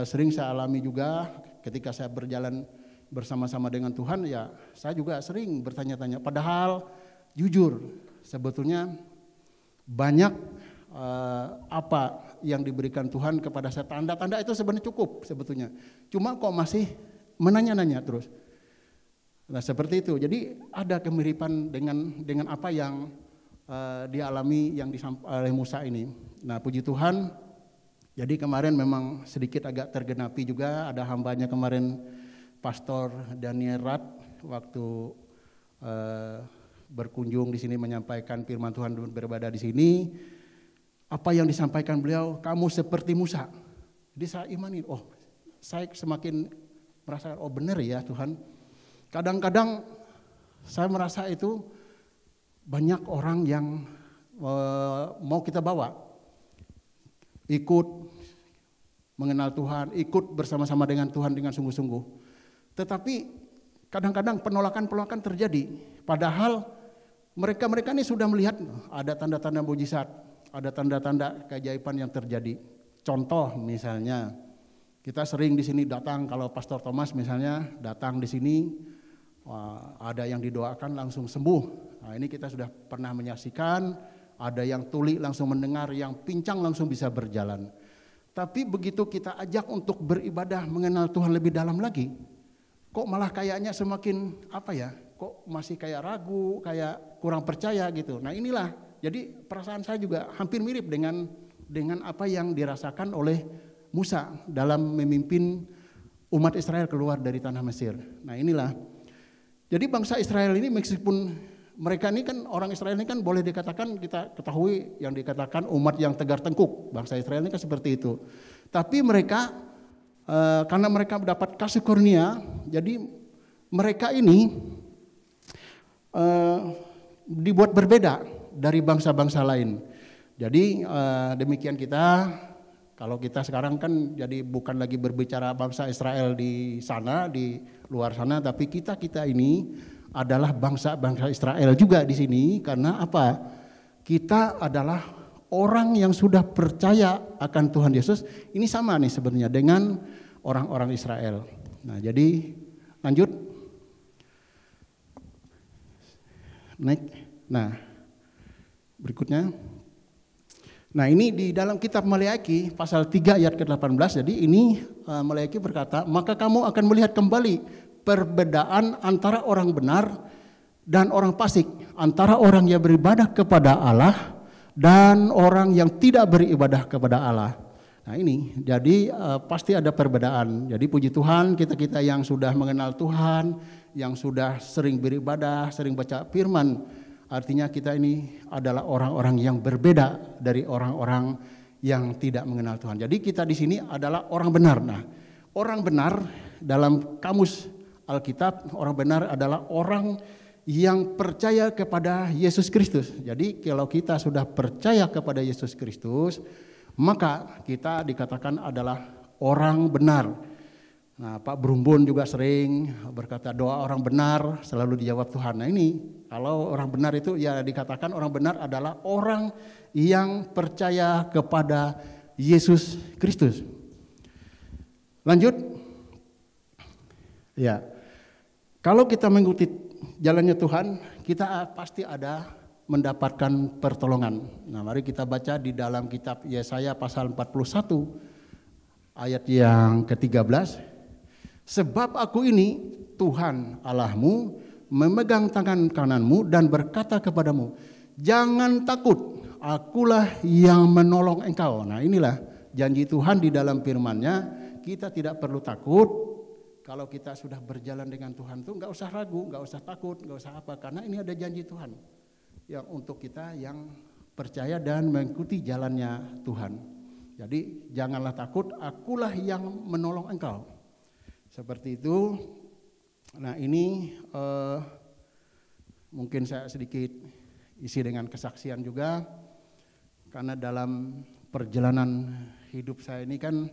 sering saya alami juga ketika saya berjalan bersama-sama dengan Tuhan, ya saya juga sering bertanya-tanya. Padahal jujur sebetulnya banyak apa yang diberikan Tuhan kepada saya, tanda-tanda itu sebenarnya cukup sebetulnya. Cuma kok masih menanya-nanya terus. Nah seperti itu. Jadi ada kemiripan dengan apa yang dialami yang disampaikan oleh Musa ini. Nah puji Tuhan. Jadi kemarin memang sedikit agak tergenapi juga, ada hambanya kemarin Pastor Daniel Rat waktu berkunjung di sini menyampaikan firman Tuhan dan beribadah di sini. Apa yang disampaikan beliau, kamu seperti Musa. Jadi saya imani, saya semakin merasa, benar ya Tuhan. Kadang-kadang saya merasa itu banyak orang yang mau kita bawa, ikut mengenal Tuhan, ikut bersama-sama dengan Tuhan dengan sungguh-sungguh. Tetapi kadang-kadang penolakan-penolakan terjadi. Padahal mereka ini sudah melihat ada tanda-tanda mujizat, ada tanda-tanda keajaiban yang terjadi. Contoh misalnya, kita sering di sini datang, kalau Pastor Thomas misalnya datang di sini, ada yang didoakan langsung sembuh. Nah ini kita sudah pernah menyaksikan, ada yang tuli langsung mendengar, yang pincang langsung bisa berjalan. Tapi begitu kita ajak untuk beribadah, mengenal Tuhan lebih dalam lagi, kok malah kayaknya semakin kok masih kayak ragu, kayak kurang percaya gitu. Nah inilah, jadi perasaan saya juga hampir mirip dengan apa yang dirasakan oleh Musa dalam memimpin umat Israel keluar dari tanah Mesir. Nah inilah, jadi bangsa Israel ini meskipun mereka ini kan, orang Israel ini kan boleh dikatakan, kita ketahui yang dikatakan umat yang tegar tengkuk. Bangsa Israel ini kan seperti itu. Tapi mereka karena mereka mendapat kasih karunia, jadi mereka ini dibuat berbeda dari bangsa-bangsa lain. Jadi demikian kita, kalau kita sekarang kan jadi bukan lagi berbicara bangsa Israel di sana, di luar sana, tapi kita ini adalah bangsa-bangsa Israel juga di sini. Karena apa? Kita adalah orang yang sudah percaya akan Tuhan Yesus. Ini sama nih sebenarnya dengan orang-orang Israel. Nah, jadi lanjut. Naik. Nah, berikutnya. Nah, ini di dalam kitab Maleaki pasal 3 ayat ke-18. Jadi ini Maleaki berkata, "Maka kamu akan melihat kembali perbedaan antara orang benar dan orang fasik, antara orang yang beribadah kepada Allah dan orang yang tidak beribadah kepada Allah." Nah ini, jadi pasti ada perbedaan. Jadi puji Tuhan, kita yang sudah mengenal Tuhan, yang sudah sering beribadah, sering baca firman, artinya kita ini adalah orang-orang yang berbeda dari orang-orang yang tidak mengenal Tuhan. Jadi kita di sini adalah orang benar. Nah, orang benar dalam kamus Alkitab, orang benar adalah orang yang percaya kepada Yesus Kristus. Jadi kalau kita sudah percaya kepada Yesus Kristus, maka kita dikatakan adalah orang benar. Nah, Pak Brumbun juga sering berkata doa orang benar selalu dijawab Tuhan. Nah ini, kalau orang benar itu ya dikatakan orang benar adalah orang yang percaya kepada Yesus Kristus. Lanjut. Ya. Kalau kita mengikuti jalannya Tuhan, kita pasti ada mendapatkan pertolongan. Nah, mari kita baca di dalam kitab Yesaya pasal 41 ayat yang ke-13. Sebab aku ini Tuhan Allahmu memegang tangan kananmu dan berkata kepadamu, jangan takut, akulah yang menolong engkau. Nah, inilah janji Tuhan di dalam firman-Nya, kita tidak perlu takut. Kalau kita sudah berjalan dengan Tuhan tuh nggak usah ragu, nggak usah takut, nggak usah apa, karena ini ada janji Tuhan yang untuk kita yang percaya dan mengikuti jalannya Tuhan. Jadi janganlah takut, akulah yang menolong engkau. Seperti itu. Nah, ini mungkin saya sedikit isi dengan kesaksian juga, karena dalam perjalanan hidup saya ini kan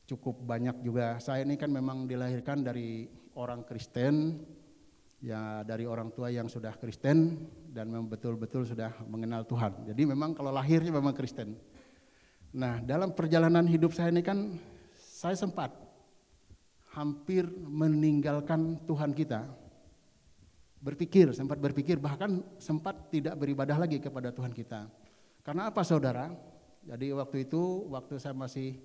cukup banyak juga. Saya ini kan memang dilahirkan dari orang Kristen, ya dari orang tua yang sudah Kristen dan memang betul-betul sudah mengenal Tuhan. Jadi memang kalau lahirnya memang Kristen. Nah, dalam perjalanan hidup saya ini kan saya sempat hampir meninggalkan Tuhan kita. Sempat berpikir, bahkan sempat tidak beribadah lagi kepada Tuhan kita. Karena apa, saudara? Jadi waktu itu, waktu saya masih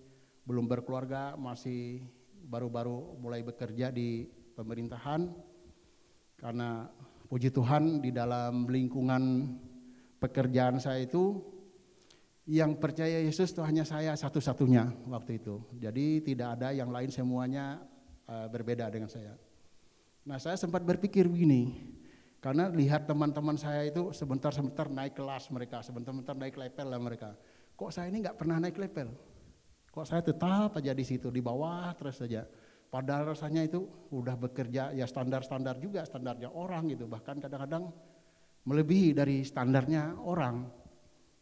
belum berkeluarga, masih baru-baru mulai bekerja di pemerintahan, karena puji Tuhan di dalam lingkungan pekerjaan saya itu yang percaya Yesus itu hanya saya satu-satunya waktu itu. Jadi tidak ada yang lain, semuanya berbeda dengan saya. Nah, saya sempat berpikir begini, karena lihat teman-teman saya itu sebentar-sebentar naik kelas mereka, sebentar-sebentar naik level lah mereka. Kok saya ini nggak pernah naik level? Kok saya tetap aja di situ, di bawah terus saja. Padahal rasanya itu udah bekerja ya standar-standar juga, standarnya orang gitu. Bahkan kadang-kadang melebihi dari standarnya orang.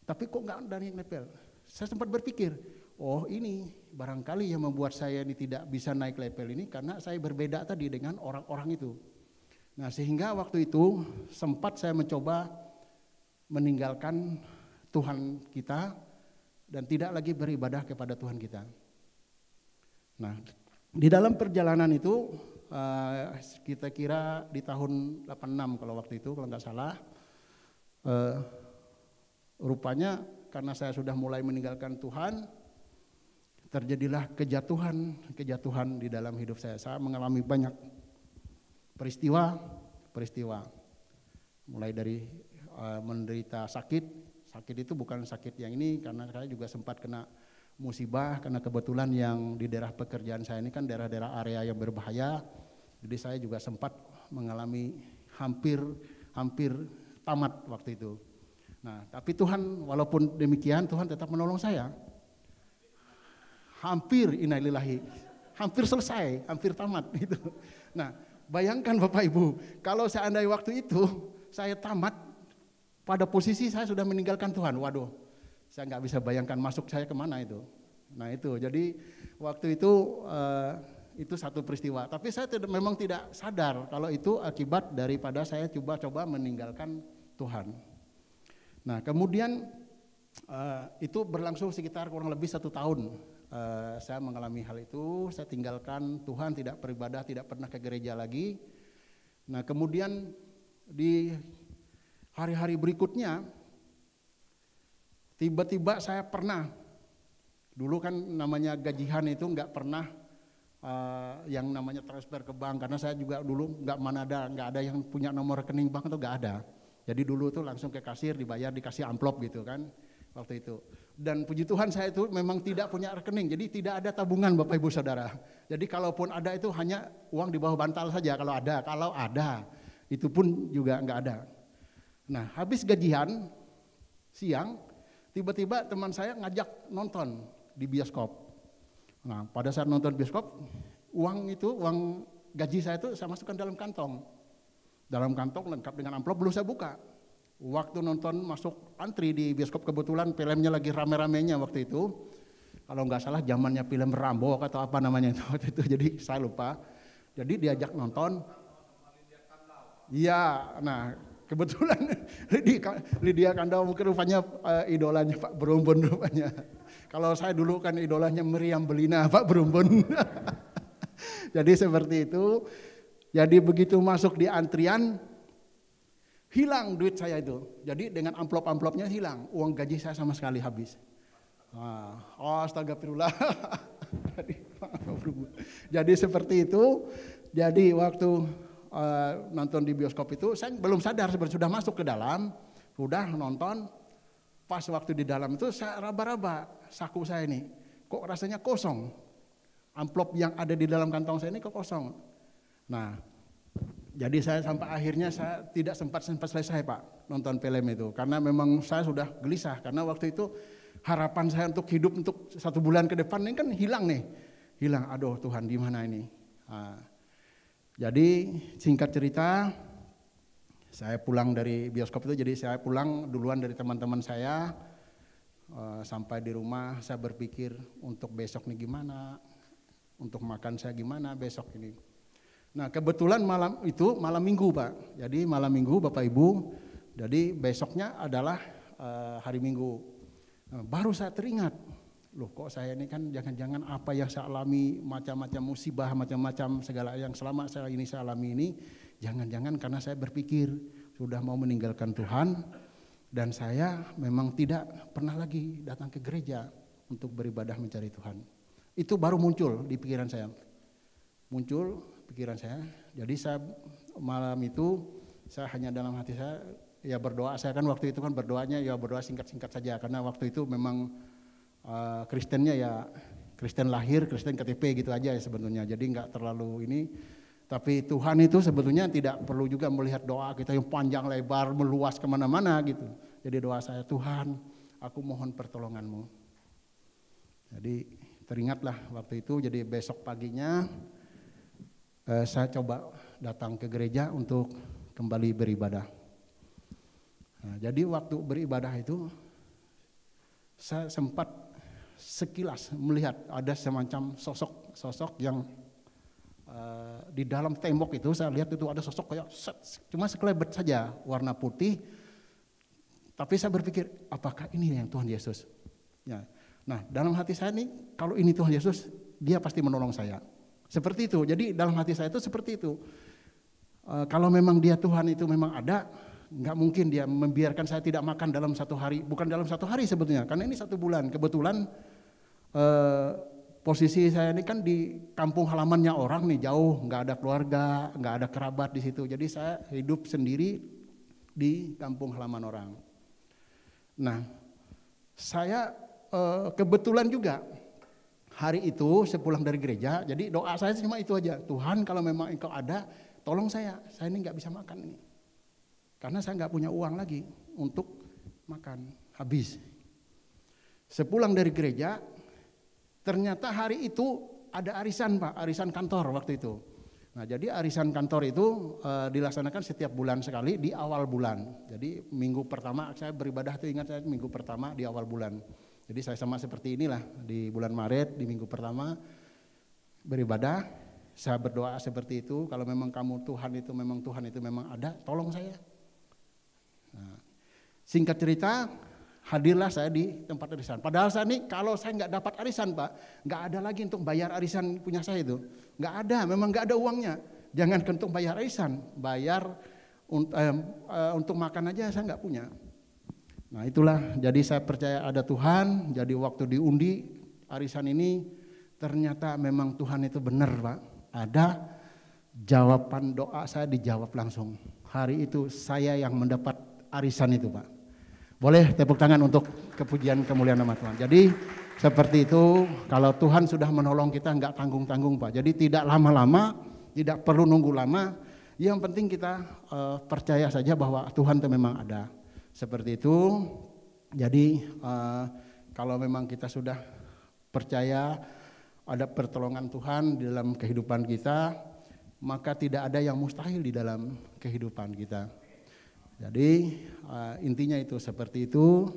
Tapi kok nggak naik level? Saya sempat berpikir, oh ini barangkali yang membuat saya ini tidak bisa naik level ini karena saya berbeda tadi dengan orang-orang itu. Nah, sehingga waktu itu sempat saya mencoba meninggalkan Tuhan kita dan tidak lagi beribadah kepada Tuhan kita. Nah, di dalam perjalanan itu kita kira di tahun 86 kalau waktu itu, kalau nggak salah, rupanya karena saya sudah mulai meninggalkan Tuhan, terjadilah kejatuhan di dalam hidup saya. Saya mengalami banyak peristiwa, mulai dari menderita sakit. Sakit itu bukan sakit yang ini, karena saya juga sempat kena musibah, karena kebetulan yang di daerah pekerjaan saya ini kan daerah-daerah area yang berbahaya. Jadi saya juga sempat mengalami hampir tamat waktu itu. Nah, tapi Tuhan walaupun demikian Tuhan tetap menolong saya. Hampir innalillahi, hampir selesai, hampir tamat gitu. Nah, bayangkan Bapak Ibu, kalau seandainya waktu itu saya tamat pada posisi saya sudah meninggalkan Tuhan, waduh, saya nggak bisa bayangkan masuk saya kemana itu. Nah itu, jadi waktu itu satu peristiwa. Tapi saya memang tidak sadar kalau itu akibat daripada saya coba meninggalkan Tuhan. Nah kemudian itu berlangsung sekitar kurang lebih 1 tahun. Saya mengalami hal itu, saya tinggalkan Tuhan, tidak beribadah, tidak pernah ke gereja lagi. Nah kemudian di hari-hari berikutnya, tiba-tiba saya pernah, dulu kan namanya gajian itu nggak pernah yang namanya transfer ke bank, karena saya juga dulu nggak ada yang punya nomor rekening bank itu nggak ada. Jadi dulu tuh langsung ke kasir dibayar, dikasih amplop gitu kan waktu itu. Dan puji Tuhan saya itu memang tidak punya rekening, jadi tidak ada tabungan Bapak Ibu Saudara. Jadi kalaupun ada itu hanya uang di bawah bantal saja kalau ada, itu pun juga nggak ada. Nah, habis gajian siang, tiba-tiba teman saya ngajak nonton di bioskop. Nah, pada saat nonton bioskop, uang gaji saya itu saya masukkan dalam kantong. Dalam kantong lengkap dengan amplop, belum saya buka. Waktu nonton masuk antri di bioskop, kebetulan filmnya lagi rame-ramenya waktu itu. Kalau nggak salah zamannya film Rambo atau apa namanya itu waktu itu, jadi saya lupa. Jadi diajak nonton. Iya, nah kebetulan Lydia Kandau mungkin rupanya idolanya Pak Berumbun rupanya. Kalau saya dulu kan idolanya Miriam Belina Pak Berumbun. Jadi seperti itu. Jadi begitu masuk di antrian, hilang duit saya itu. Jadi dengan amplop-amplopnya hilang, uang gaji saya sama sekali habis. Astagfirullah. Jadi seperti itu. Jadi waktu nonton di bioskop itu saya belum sadar sebenarnya sudah masuk ke dalam, sudah nonton. Pas waktu di dalam itu saya raba-raba saku saya ini, kok rasanya kosong. Amplop yang ada di dalam kantong saya ini kok kosong. Nah, jadi saya sampai akhirnya saya tidak sempat selesai Pak nonton film itu, karena memang saya sudah gelisah karena waktu itu harapan saya untuk hidup untuk 1 bulan ke depan ini kan hilang nih, hilang. Aduh Tuhan di mana ini? Nah, jadi singkat cerita, saya pulang dari bioskop itu, jadi saya pulang duluan dari teman-teman saya. Sampai di rumah saya berpikir untuk besok nih gimana, untuk makan saya gimana besok ini. Nah kebetulan malam itu malam minggu Pak, jadi malam minggu Bapak Ibu, jadi besoknya adalah hari Minggu. Baru saya teringat, loh kok saya ini kan jangan-jangan apa yang saya alami, macam-macam musibah, macam-macam segala yang selama saya alami ini, jangan-jangan karena saya berpikir sudah mau meninggalkan Tuhan dan saya memang tidak pernah lagi datang ke gereja untuk beribadah mencari Tuhan. Itu baru muncul di pikiran saya. Muncul pikiran saya. Jadi saya malam itu saya hanya dalam hati saya ya berdoa. Saya kan waktu itu kan berdoanya ya berdoa singkat-singkat saja karena waktu itu memang Kristennya ya Kristen lahir, Kristen KTP gitu aja ya sebetulnya. Jadi nggak terlalu ini. Tapi Tuhan itu sebetulnya tidak perlu juga melihat doa kita yang panjang lebar meluas kemana-mana gitu. Jadi doa saya, Tuhan aku mohon pertolonganmu. Jadi teringatlah waktu itu, jadi besok paginya saya coba datang ke gereja untuk kembali beribadah. Nah, jadi waktu beribadah itu saya sempat sekilas melihat ada semacam sosok yang di dalam tembok itu. Saya lihat itu ada sosok kayak cuma sekelebat saja warna putih. Tapi saya berpikir apakah ini yang Tuhan Yesus? Ya. Nah dalam hati saya nih kalau ini Tuhan Yesus dia pasti menolong saya. Seperti itu. Jadi dalam hati saya itu seperti itu. Kalau memang dia Tuhan itu memang ada, nggak mungkin dia membiarkan saya tidak makan dalam 1 hari. Bukan dalam 1 hari sebetulnya, karena ini 1 bulan. Kebetulan posisi saya ini kan di kampung halamannya orang nih, jauh, nggak ada keluarga, nggak ada kerabat di situ. Jadi saya hidup sendiri di kampung halaman orang. Nah, saya kebetulan juga hari itu sepulang dari gereja, jadi doa saya cuma itu aja. Tuhan kalau memang Engkau ada, tolong saya ini nggak bisa makan ini. Karena saya nggak punya uang lagi untuk makan, habis. Sepulang dari gereja, ternyata hari itu ada arisan Pak, arisan kantor waktu itu. Nah jadi arisan kantor itu dilaksanakan setiap bulan sekali di awal bulan. Jadi minggu pertama saya beribadah itu ingat saya minggu pertama di awal bulan. Jadi saya sama seperti inilah di bulan Maret di minggu pertama beribadah. Saya berdoa seperti itu, kalau memang kamu Tuhan itu memang ada, tolong saya. Nah, singkat cerita, hadirlah saya di tempat arisan. Padahal saya nih kalau saya nggak dapat arisan Pak, nggak ada lagi untuk bayar arisan punya saya itu. Nggak ada, memang nggak ada uangnya. Jangan untuk bayar arisan, bayar untuk makan aja saya nggak punya. Nah itulah, jadi saya percaya ada Tuhan. Jadi waktu diundi arisan ini, ternyata memang Tuhan itu benar Pak. Ada jawaban doa saya dijawab langsung. Hari itu saya yang mendapat arisan itu Pak. Boleh tepuk tangan untuk kepujian kemuliaan nama Tuhan. Jadi seperti itu, kalau Tuhan sudah menolong kita nggak tanggung-tanggung Pak. Jadi tidak lama-lama, tidak perlu nunggu lama. Yang penting kita percaya saja bahwa Tuhan itu memang ada. Seperti itu. Jadi kalau memang kita sudah percaya ada pertolongan Tuhan di dalam kehidupan kita, maka tidak ada yang mustahil di dalam kehidupan kita. Jadi intinya itu seperti itu.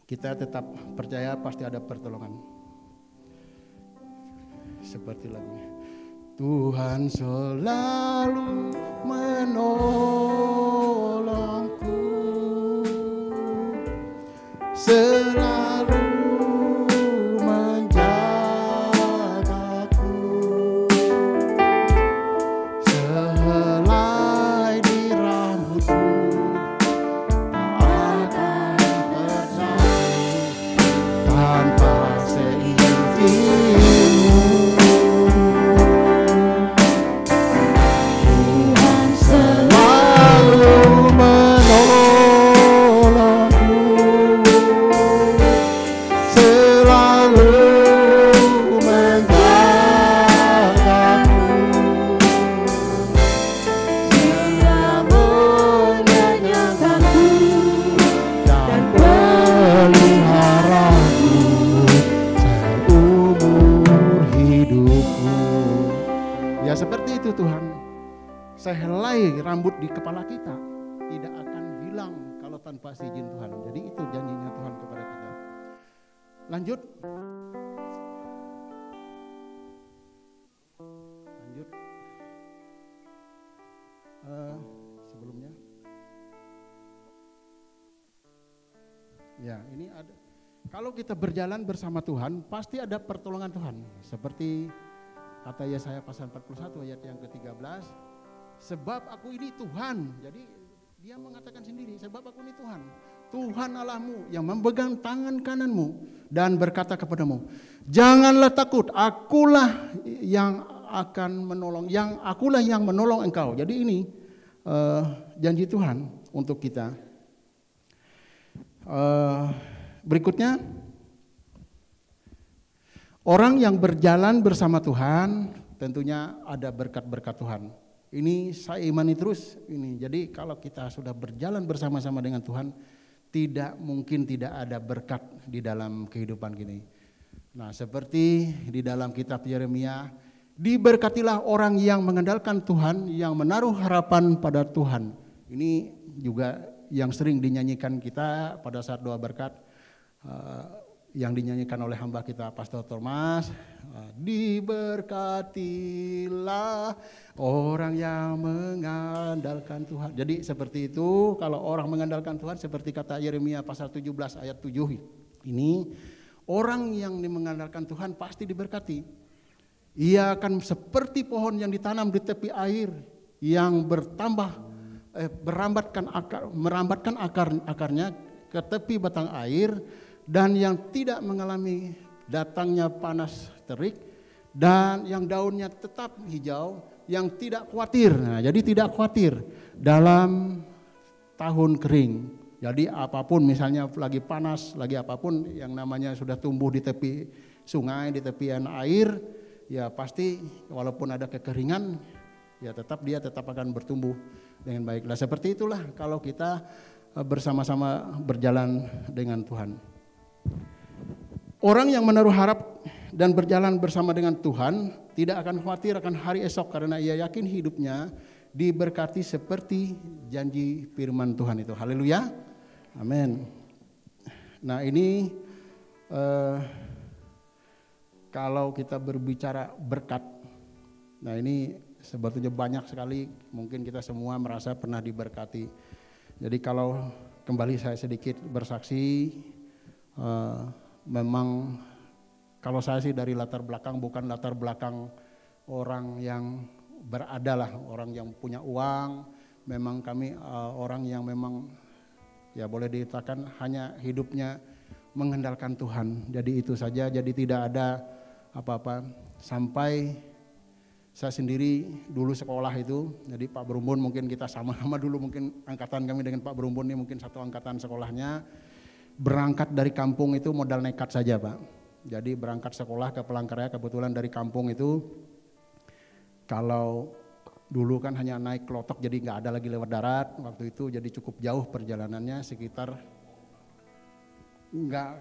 Kita tetap percaya pasti ada pertolongan. Seperti lagunya. Tuhan selalu menolong. sehelai rambut di kepala kita tidak akan hilang kalau tanpa izin Tuhan. Jadi itu janjinya Tuhan kepada kita. Lanjut. Sebelumnya. Ya, ini ada. Kalau kita berjalan bersama Tuhan, pasti ada pertolongan Tuhan. Seperti kata Yesaya pasal 41 ayat yang ke-13, sebab aku ini Tuhan. Jadi dia mengatakan sendiri, sebab aku ini Tuhan. Tuhan Allahmu yang memegang tangan kananmu dan berkata kepadamu, janganlah takut, akulah yang akan menolong, akulah yang menolong engkau. Jadi ini janji Tuhan untuk kita. Berikutnya, orang yang berjalan bersama Tuhan tentunya ada berkat-berkat Tuhan. Ini saya imani terus ini. Jadi kalau kita sudah berjalan bersama-sama dengan Tuhan, tidak mungkin tidak ada berkat di dalam kehidupan gini. Nah, seperti di dalam kitab Yeremia, diberkatilah orang yang mengandalkan Tuhan, yang menaruh harapan pada Tuhan. Ini juga yang sering dinyanyikan kita pada saat doa berkat, yang dinyanyikan oleh hamba kita Pastor Thomas, diberkatilah orang yang mengandalkan Tuhan. Jadi seperti itu, kalau orang mengandalkan Tuhan seperti kata Yeremia pasal 17 ayat 7 ini, orang yang mengandalkan Tuhan pasti diberkati. Ia akan seperti pohon yang ditanam di tepi air yang merambatkan akarnya ke tepi batang air, dan yang tidak mengalami datangnya panas terik, dan yang daunnya tetap hijau, yang tidak khawatir. Nah, jadi tidak khawatir dalam tahun kering. Jadi apapun, misalnya lagi panas, lagi apapun yang namanya sudah tumbuh di tepi sungai, di tepian air, ya pasti walaupun ada kekeringan, ya dia tetap akan bertumbuh dengan baik. Nah, seperti itulah kalau kita bersama-sama berjalan dengan Tuhan. Orang yang menaruh harap dan berjalan bersama dengan Tuhan tidak akan khawatir akan hari esok, karena ia yakin hidupnya diberkati seperti janji firman Tuhan itu. Haleluya, amin. Nah, ini kalau kita berbicara berkat, nah ini sebetulnya banyak sekali, mungkin kita semua merasa pernah diberkati. Jadi kalau kembali saya sedikit bersaksi, memang kalau saya sih dari latar belakang, bukan latar belakang orang yang berada lah, orang yang punya uang. Memang kami orang yang memang ya boleh dikatakan hanya hidupnya mengandalkan Tuhan. Jadi itu saja, jadi tidak ada apa-apa. Sampai saya sendiri dulu sekolah itu, jadi Pak Berumbun mungkin kita sama-sama dulu, mungkin angkatan kami dengan Pak Berumbun ini mungkin satu angkatan sekolahnya. Berangkat dari kampung itu modal nekat saja, Pak. Jadi berangkat sekolah ke Palangkaraya, kebetulan dari kampung itu, kalau dulu kan hanya naik klotok, jadi nggak ada lagi lewat darat. Waktu itu jadi cukup jauh perjalanannya, sekitar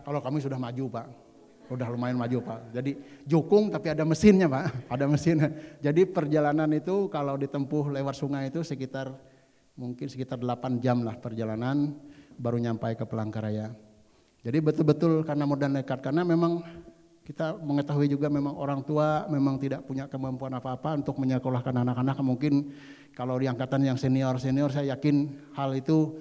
kalau kami sudah maju, Pak. Udah lumayan maju, Pak. Jadi jukung tapi ada mesinnya, Pak. Ada mesin. Jadi perjalanan itu kalau ditempuh lewat sungai itu mungkin sekitar 8 jam lah perjalanan baru nyampai ke Palangkaraya. Jadi betul-betul karena modal nekat, karena memang kita mengetahui juga memang orang tua memang tidak punya kemampuan apa-apa untuk menyekolahkan anak-anak. Mungkin kalau di angkatan yang senior saya yakin hal itu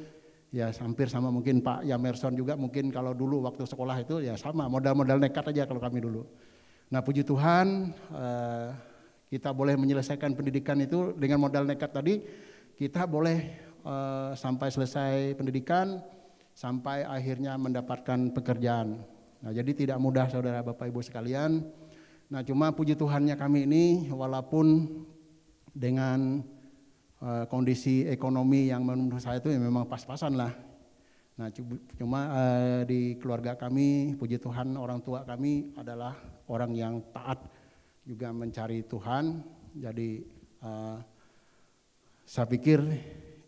ya hampir sama, mungkin Pak Yamerson juga mungkin kalau dulu waktu sekolah itu ya sama, modal nekat aja kalau kami dulu. Nah, puji Tuhan kita boleh menyelesaikan pendidikan itu dengan modal nekat tadi, kita boleh sampai selesai pendidikan, sampai akhirnya mendapatkan pekerjaan. Nah, jadi tidak mudah saudara Bapak Ibu sekalian. Nah, cuma puji Tuhannya kami ini walaupun dengan kondisi ekonomi yang menurut saya itu ya memang pas-pasan lah. Nah, cuma di keluarga kami, puji Tuhan orang tua kami adalah orang yang taat juga mencari Tuhan. Jadi saya pikir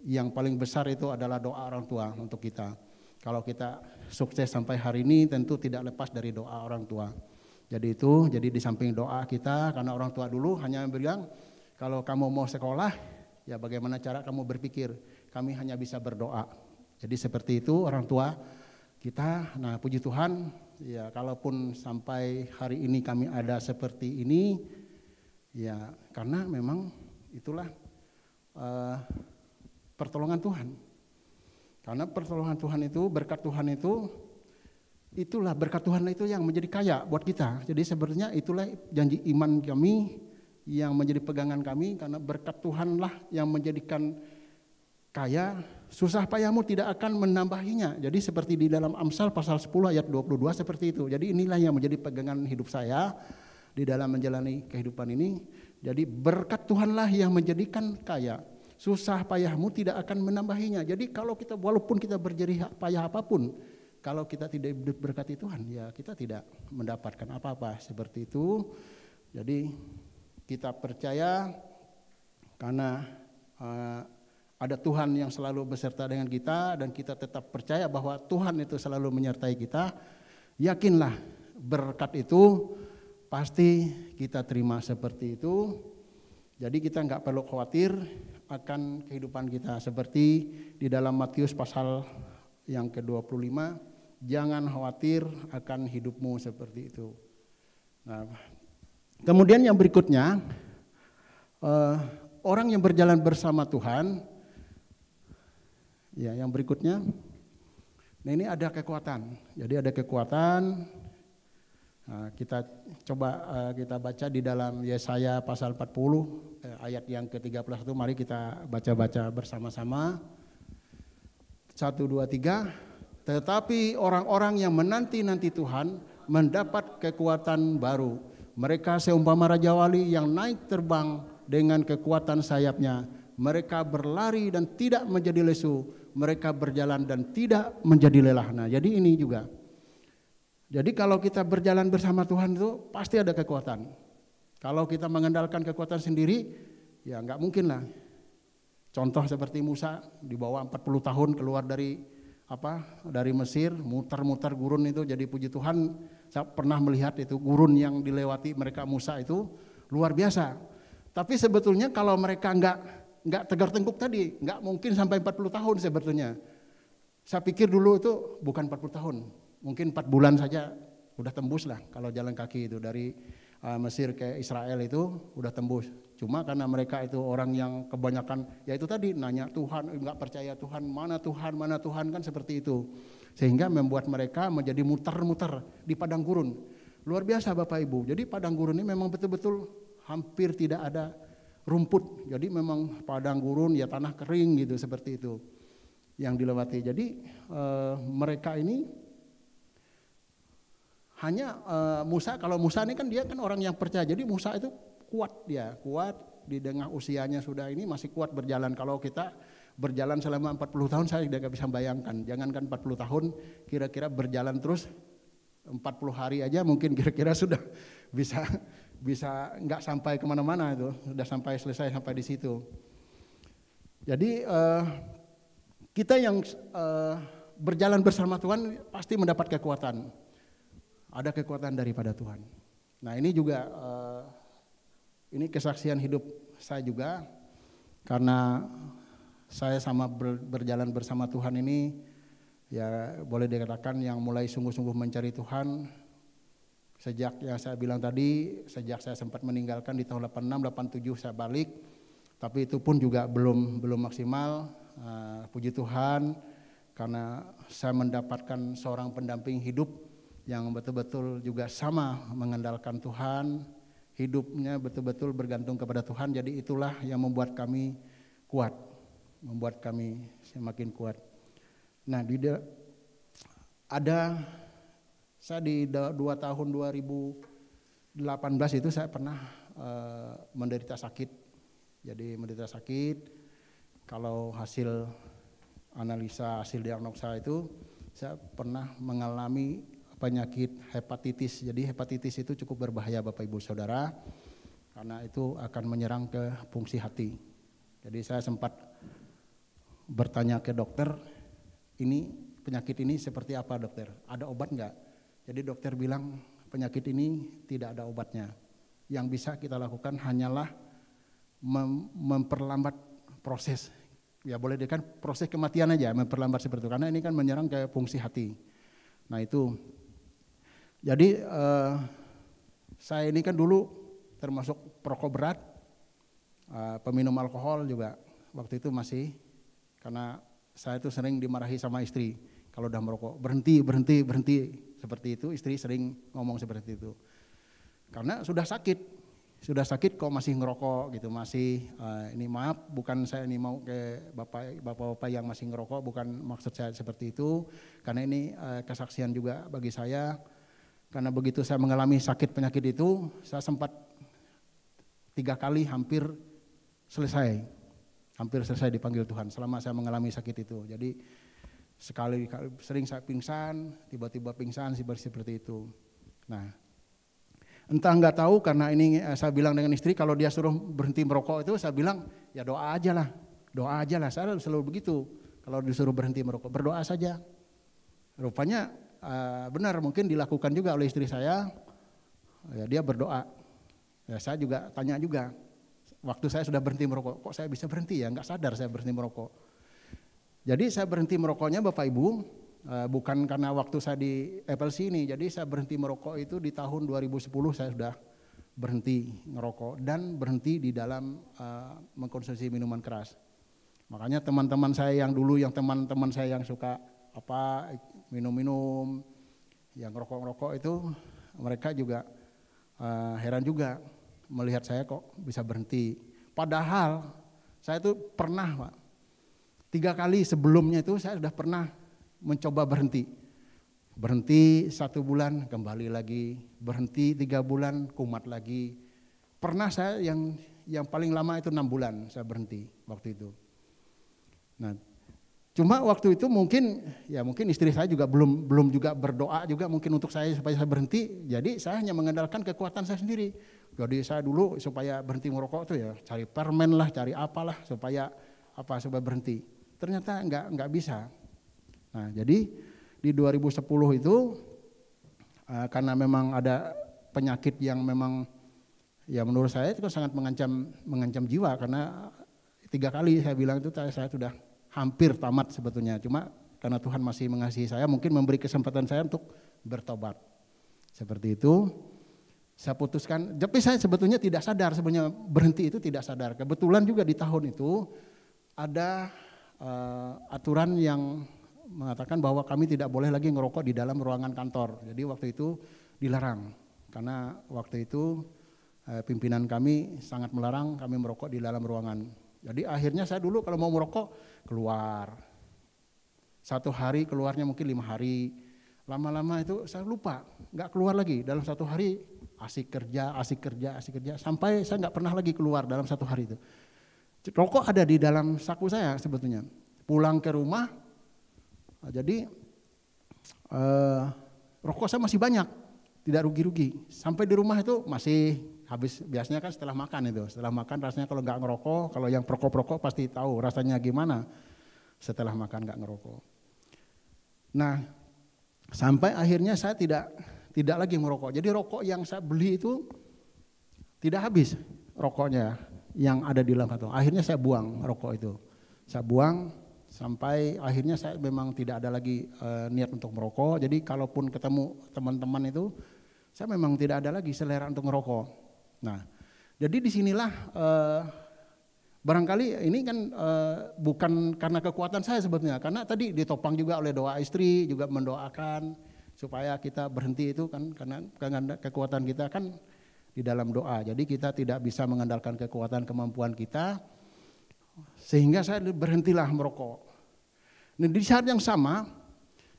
yang paling besar itu adalah doa orang tua untuk kita. Kalau kita sukses sampai hari ini tentu tidak lepas dari doa orang tua. Jadi jadi di samping doa kita, karena orang tua dulu hanya bilang kalau kamu mau sekolah Ya bagaimana cara kamu berpikir? Kami hanya bisa berdoa. Jadi seperti itu orang tua kita. Nah puji Tuhan, ya kalaupun sampai hari ini kami ada seperti ini, ya karena memang itulah pertolongan Tuhan. Karena pertolongan Tuhan itu, berkat Tuhan itu, itulah berkat Tuhan itu yang menjadi kaya buat kita. Jadi sebenarnya itulah janji iman kami yang menjadi pegangan kami, karena berkat Tuhanlah yang menjadikan kaya, susah payahmu tidak akan menambahinya. Jadi seperti di dalam Amsal pasal 10 ayat 22 seperti itu. Jadi inilah yang menjadi pegangan hidup saya di dalam menjalani kehidupan ini. Jadi berkat Tuhanlah yang menjadikan kaya, susah payahmu tidak akan menambahinya. Jadi kalau kita walaupun kita berjerih payah apapun, kalau kita tidak berkati Tuhan, ya kita tidak mendapatkan apa-apa seperti itu. Jadi kita percaya karena ada Tuhan yang selalu beserta dengan kita, dan kita tetap percaya bahwa Tuhan itu selalu menyertai kita. Yakinlah berkat itu pasti kita terima seperti itu. Jadi kita nggak perlu khawatir akan kehidupan kita, seperti di dalam Matius pasal yang ke-25, jangan khawatir akan hidupmu seperti itu. Nah, kemudian yang berikutnya, orang yang berjalan bersama Tuhan, ya yang berikutnya, nah ini ada kekuatan. Jadi ada kekuatan. Nah, kita coba kita baca di dalam Yesaya pasal 40 ayat yang ke-31. Mari kita baca-baca bersama-sama. 1, 2, 3. Tetapi orang-orang yang menanti-nanti Tuhan mendapat kekuatan baru. Mereka seumpama raja wali yang naik terbang dengan kekuatan sayapnya. Mereka berlari dan tidak menjadi lesu. Mereka berjalan dan tidak menjadi lelah. Nah, jadi ini juga. Jadi kalau kita berjalan bersama Tuhan itu pasti ada kekuatan. Kalau kita mengandalkan kekuatan sendiri, ya nggak mungkin lah. Contoh seperti Musa di bawah 40 tahun keluar dari Mesir, muter-muter gurun itu. Jadi puji Tuhan, saya pernah melihat itu gurun yang dilewati mereka Musa itu luar biasa. Tapi sebetulnya kalau mereka nggak tegar tengkuk tadi, nggak mungkin sampai 40 tahun sebetulnya. Saya pikir dulu itu bukan 40 tahun. Mungkin 4 bulan saja udah tembus lah kalau jalan kaki itu dari Mesir ke Israel itu udah tembus. Cuma karena mereka itu orang yang kebanyakan ya itu tadi nanya Tuhan, nggak percaya Tuhan, mana Tuhan kan seperti itu. Sehingga membuat mereka menjadi muter-muter di padang gurun. Luar biasa Bapak Ibu. Jadi padang gurun ini memang betul-betul hampir tidak ada rumput. Jadi memang padang gurun ya tanah kering gitu seperti itu yang dilewati. Jadi mereka ini hanya Musa, kalau Musa ini kan dia kan orang yang percaya. Jadi Musa itu kuat di tengah usianya sudah ini masih kuat berjalan. Kalau kita berjalan selama 40 tahun saya tidak bisa bayangkan. Jangankan 40 tahun, kira-kira berjalan terus 40 hari aja mungkin kira-kira sudah bisa nggak sampai kemana-mana itu, sudah sampai selesai sampai di situ. Jadi kita yang berjalan bersama Tuhan pasti mendapat kekuatan. Ada kekuatan daripada Tuhan. Nah ini juga ini kesaksian hidup saya juga, karena saya sama berjalan bersama Tuhan ini ya boleh dikatakan yang mulai sungguh-sungguh mencari Tuhan sejak yang saya bilang tadi, sejak saya sempat meninggalkan di tahun 86, 87 saya balik, tapi itu pun juga belum maksimal. Puji Tuhan karena saya mendapatkan seorang pendamping hidup yang betul-betul juga sama mengandalkan Tuhan, hidupnya betul-betul bergantung kepada Tuhan. Jadi itulah yang membuat kami kuat, membuat kami semakin kuat. Nah, saya di 2 tahun 2018 itu saya pernah menderita sakit. Jadi menderita sakit, kalau hasil analisa, hasil diagnosa itu saya pernah mengalami penyakit hepatitis. Jadi hepatitis itu cukup berbahaya Bapak Ibu Saudara, karena itu akan menyerang ke fungsi hati. Jadi saya sempat bertanya ke dokter, ini penyakit ini seperti apa dokter? Ada obat enggak? Jadi dokter bilang penyakit ini tidak ada obatnya. Yang bisa kita lakukan hanyalah memperlambat proses, ya boleh dikatakan proses kematian aja, memperlambat seperti itu, karena ini kan menyerang ke fungsi hati. Nah itu, jadi saya ini kan dulu termasuk perokok berat, peminum alkohol juga waktu itu masih, karena saya itu sering dimarahi sama istri kalau udah merokok, berhenti seperti itu, istri sering ngomong seperti itu. Karena sudah sakit kok masih ngerokok gitu, masih ini maaf, bukan saya ini mau ke bapak-bapak yang masih ngerokok, bukan maksud saya seperti itu, karena ini kesaksian juga bagi saya, karena begitu saya mengalami sakit penyakit itu, saya sempat 3 kali hampir selesai dipanggil Tuhan selama saya mengalami sakit itu. Jadi sekali sering saya pingsan, tiba-tiba pingsan seperti itu. Nah, entah nggak tahu, karena ini saya bilang dengan istri kalau dia suruh berhenti merokok itu saya bilang ya doa aja lah, saya selalu begitu. Kalau disuruh berhenti merokok berdoa saja. Rupanya benar, mungkin dilakukan juga oleh istri saya, ya dia berdoa. Ya saya juga tanya juga, waktu saya sudah berhenti merokok, kok saya bisa berhenti ya, nggak sadar saya berhenti merokok. Jadi saya berhenti merokoknya Bapak Ibu, bukan karena waktu saya di FLC ini, jadi saya berhenti merokok itu di tahun 2010 saya sudah berhenti ngerokok dan berhenti di dalam mengkonsumsi minuman keras. Makanya teman-teman saya yang dulu, teman-teman saya yang suka minum-minum, yang ngerokok-ngerokok itu, mereka juga heran juga melihat saya kok bisa berhenti. Padahal saya itu pernah Pak, 3 kali sebelumnya itu saya sudah pernah mencoba berhenti 1 bulan kembali lagi, berhenti 3 bulan kumat lagi. Pernah saya yang paling lama itu 6 bulan saya berhenti waktu itu. Nah, cuma waktu itu mungkin istri saya juga belum juga berdoa juga mungkin untuk saya supaya saya berhenti. Jadi saya hanya mengandalkan kekuatan saya sendiri. Jadi saya dulu supaya berhenti merokok itu ya cari permen lah, cari apalah supaya berhenti. Ternyata nggak bisa. Nah, jadi di 2010 itu karena memang ada penyakit yang memang ya menurut saya itu sangat mengancam jiwa, karena 3 kali saya bilang itu saya sudah hampir tamat sebetulnya. Cuma karena Tuhan masih mengasihi saya, mungkin memberi kesempatan saya untuk bertobat. Seperti itu. Saya putuskan, tapi saya sebetulnya tidak sadar, sebenarnya berhenti itu tidak sadar. Kebetulan juga di tahun itu ada aturan yang mengatakan bahwa kami tidak boleh lagi ngerokok di dalam ruangan kantor. Jadi waktu itu dilarang, karena waktu itu pimpinan kami sangat melarang kami merokok di dalam ruangan. Jadi akhirnya saya dulu kalau mau merokok keluar. 1 hari keluarnya mungkin 5 hari. Lama-lama itu saya lupa, nggak keluar lagi. Dalam 1 hari asik kerja, sampai saya nggak pernah lagi keluar dalam 1 hari itu. Rokok ada di dalam saku saya sebetulnya. Pulang ke rumah, jadi rokok saya masih banyak, tidak rugi-rugi. Sampai di rumah itu masih habis, biasanya kan setelah makan itu. Setelah makan rasanya kalau nggak ngerokok, kalau yang perokok-perokok pasti tahu rasanya gimana setelah makan nggak ngerokok. Nah, sampai akhirnya saya tidak lagi merokok. Jadi rokok yang saya beli itu tidak habis rokoknya yang ada di dalam kantong. Akhirnya saya buang rokok itu. Saya buang sampai akhirnya saya memang tidak ada lagi niat untuk merokok. Jadi kalaupun ketemu teman-teman itu, saya memang tidak ada lagi selera untuk merokok. Nah, jadi disinilah barangkali ini kan bukan karena kekuatan saya sebetulnya, karena tadi ditopang juga oleh doa istri, juga mendoakan supaya kita berhenti itu kan, karena kekuatan kita kan di dalam doa. Jadi kita tidak bisa mengandalkan kekuatan kemampuan kita, sehingga saya berhentilah merokok. Nah, di saat yang sama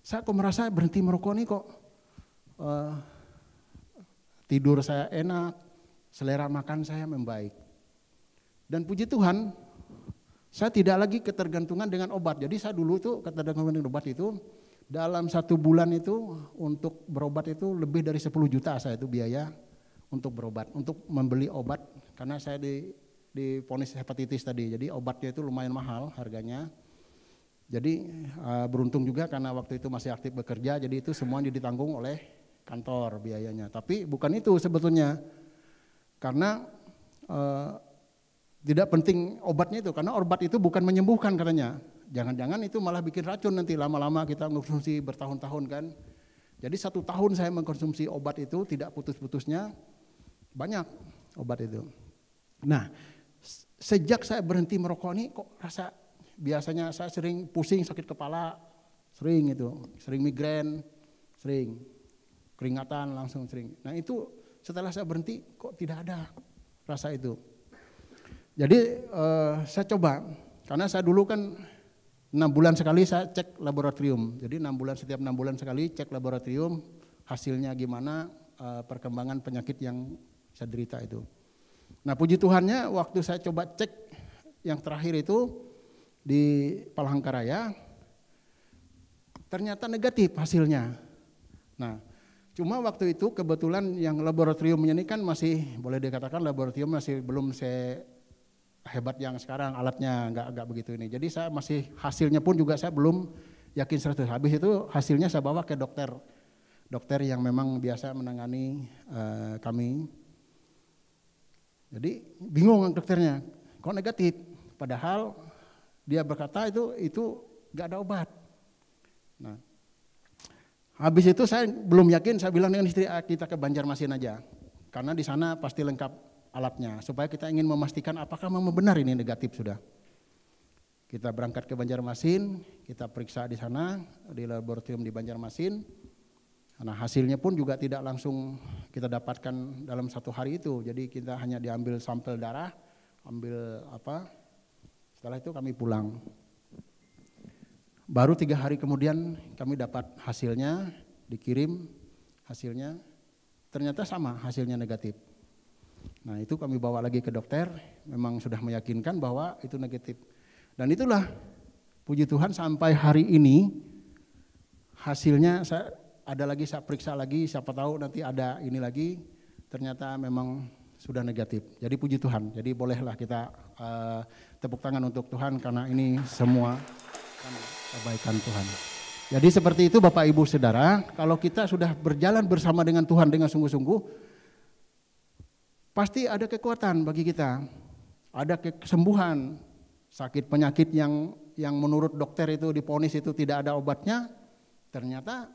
saya kok merasa berhenti merokok nih kok tidur saya enak, selera makan saya membaik. Dan puji Tuhan, saya tidak lagi ketergantungan dengan obat. Jadi saya dulu tuh ketergantungan dengan obat itu dalam 1 bulan itu untuk berobat itu lebih dari 10 juta saya itu biaya untuk berobat, untuk membeli obat, karena saya divonis hepatitis tadi. Jadi obatnya itu lumayan mahal harganya. Jadi beruntung juga karena waktu itu masih aktif bekerja, jadi itu semuanya ditanggung oleh kantor biayanya. Tapi bukan itu sebetulnya, karena tidak penting obatnya itu, karena obat itu bukan menyembuhkan katanya. Jangan-jangan itu malah bikin racun nanti lama-lama kita mengkonsumsi bertahun-tahun kan. Jadi 1 tahun saya mengkonsumsi obat itu tidak putus-putusnya, banyak obat itu. Nah, sejak saya berhenti merokok ini kok rasa biasanya saya sering pusing, sakit kepala, sering migrain, sering keringatan langsung sering. Nah itu setelah saya berhenti kok tidak ada rasa itu. Jadi saya coba, karena saya dulu kan 6 bulan sekali saya cek laboratorium. Jadi setiap 6 bulan sekali cek laboratorium, hasilnya gimana, perkembangan penyakit yang saya derita itu. Nah puji Tuhannya waktu saya coba cek yang terakhir itu di Palangkaraya, ternyata negatif hasilnya. Nah cuma waktu itu kebetulan yang laboratoriumnya ini kan masih boleh dikatakan laboratorium masih belum hebat yang sekarang, alatnya enggak begitu ini. Jadi saya masih, hasilnya pun juga saya belum yakin 100%. Habis itu hasilnya saya bawa ke dokter yang memang biasa menangani kami. Jadi bingung dokternya, kok negatif? Padahal dia berkata itu enggak ada obat. Nah, habis itu saya belum yakin, saya bilang dengan istri, kita ke Banjarmasin aja. Karena di sana pasti lengkap alatnya, supaya kita ingin memastikan apakah memang benar ini negatif sudah. Kita berangkat ke Banjarmasin, kita periksa di sana, di laboratorium di Banjarmasin. Nah hasilnya pun juga tidak langsung kita dapatkan dalam 1 hari itu. Jadi kita hanya diambil sampel darah, setelah itu kami pulang. Baru 3 hari kemudian kami dapat hasilnya, dikirim hasilnya, ternyata sama, hasilnya negatif. Nah itu kami bawa lagi ke dokter, memang sudah meyakinkan bahwa itu negatif. Dan itulah puji Tuhan sampai hari ini hasilnya saya periksa lagi, siapa tahu nanti ada ini lagi, ternyata memang sudah negatif. Jadi puji Tuhan, jadi bolehlah kita tepuk tangan untuk Tuhan karena ini semua kebaikan Tuhan. Jadi seperti itu Bapak Ibu Saudara, kalau kita sudah berjalan bersama dengan Tuhan dengan sungguh-sungguh, pasti ada kekuatan bagi kita, ada kesembuhan. Sakit penyakit yang menurut dokter itu diponis itu tidak ada obatnya, ternyata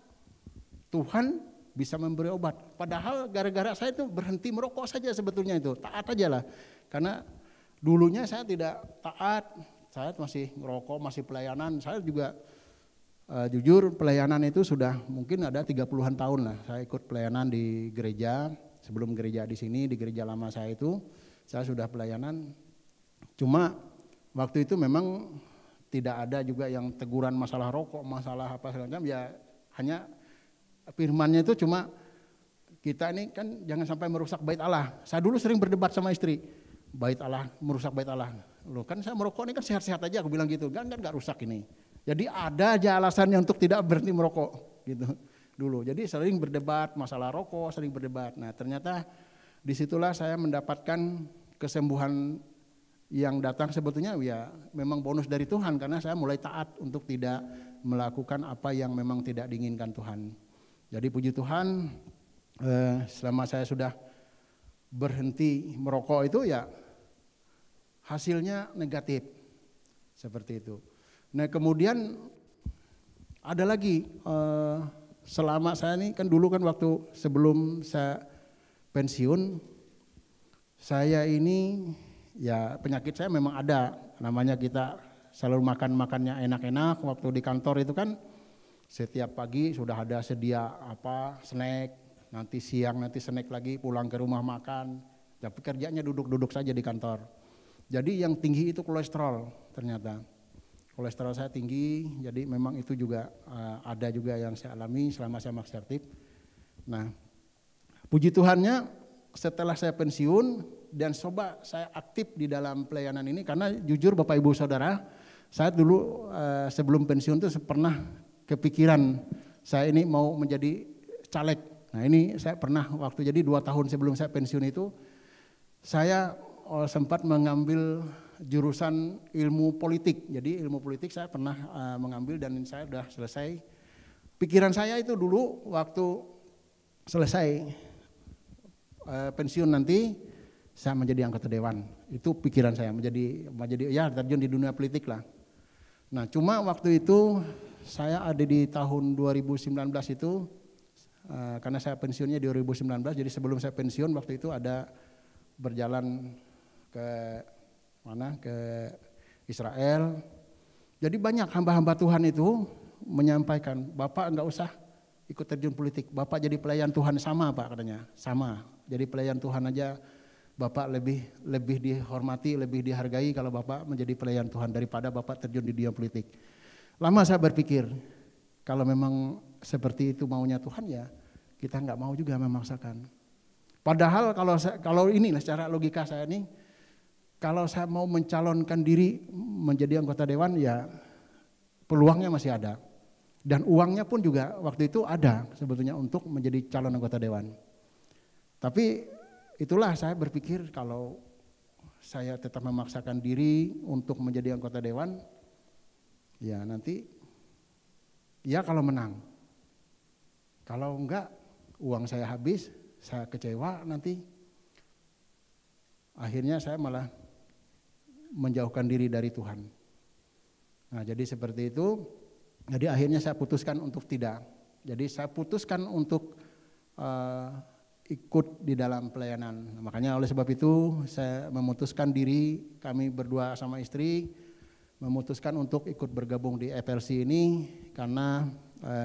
Tuhan bisa memberi obat. Padahal gara-gara saya itu berhenti merokok saja sebetulnya itu, taat aja lah. Karena dulunya saya tidak taat, saya masih ngerokok, masih pelayanan. Saya juga jujur pelayanan itu sudah mungkin ada 30-an tahun lah. Saya ikut pelayanan di gereja. Sebelum gereja di sini, di gereja lama saya itu, saya sudah pelayanan. Cuma waktu itu memang tidak ada juga yang teguran masalah rokok, masalah apa segala macam. Ya hanya firmannya itu cuma kita ini kan jangan sampai merusak bait Allah. Saya dulu sering berdebat sama istri, bait Allah, merusak bait Allah. Loh kan saya merokok ini kan sehat-sehat aja, aku bilang gitu. Kan nggak rusak ini. Jadi ada aja alasannya untuk tidak berhenti merokok gitu. Dulu. Jadi sering berdebat masalah rokok, sering berdebat. Nah ternyata disitulah saya mendapatkan kesembuhan yang datang sebetulnya ya memang bonus dari Tuhan karena saya mulai taat untuk tidak melakukan apa yang memang tidak diinginkan Tuhan. Jadi puji Tuhan selama saya sudah berhenti merokok itu ya hasilnya negatif seperti itu. Nah kemudian ada lagi selama saya ini kan dulu kan waktu sebelum saya pensiun, saya ini ya penyakit saya memang ada, namanya kita selalu makannya enak-enak. Waktu di kantor itu kan setiap pagi sudah ada sedia snack, nanti siang nanti snack lagi, pulang ke rumah makan, tapi kerjanya duduk-duduk saja di kantor. Jadi yang tinggi itu kolesterol ternyata. Kolesterol saya tinggi, jadi memang itu juga ada juga yang saya alami selama saya masih aktif. Nah, puji Tuhannya setelah saya pensiun dan coba saya aktif di dalam pelayanan ini karena jujur Bapak Ibu Saudara, saya dulu sebelum pensiun itu pernah kepikiran saya ini mau menjadi caleg. Nah ini saya pernah waktu jadi 2 tahun sebelum saya pensiun itu saya sempat mengambil jurusan ilmu politik. Jadi ilmu politik saya pernah mengambil dan saya sudah selesai. Pikiran saya itu dulu waktu selesai pensiun nanti saya menjadi anggota dewan. Itu pikiran saya, menjadi ya terjun di dunia politik lah. Nah cuma waktu itu saya ada di tahun 2019 itu, karena saya pensiunnya di 2019, jadi sebelum saya pensiun waktu itu ada berjalan ke Israel. Jadi banyak hamba-hamba Tuhan itu menyampaikan, Bapak enggak usah ikut terjun politik, Bapak jadi pelayan Tuhan sama Pak katanya, sama. Jadi pelayan Tuhan aja Bapak lebih dihormati, lebih dihargai kalau Bapak menjadi pelayan Tuhan daripada Bapak terjun di dunia politik. Lama saya berpikir, kalau memang seperti itu maunya Tuhan ya kita nggak mau juga memaksakan. Padahal kalau ini secara logika saya nih, kalau saya mau mencalonkan diri menjadi anggota dewan ya peluangnya masih ada. Dan uangnya pun juga waktu itu ada sebetulnya untuk menjadi calon anggota dewan. Tapi itulah saya berpikir kalau saya tetap memaksakan diri untuk menjadi anggota dewan, ya nanti ya kalau menang. Kalau enggak uang saya habis, saya kecewa nanti. Akhirnya saya malah menjauhkan diri dari Tuhan. Nah jadi seperti itu. Jadi akhirnya saya putuskan untuk tidak. Jadi saya putuskan untuk ikut di dalam pelayanan. Makanya oleh sebab itu saya memutuskan diri, kami berdua sama istri memutuskan untuk ikut bergabung di FLC ini karena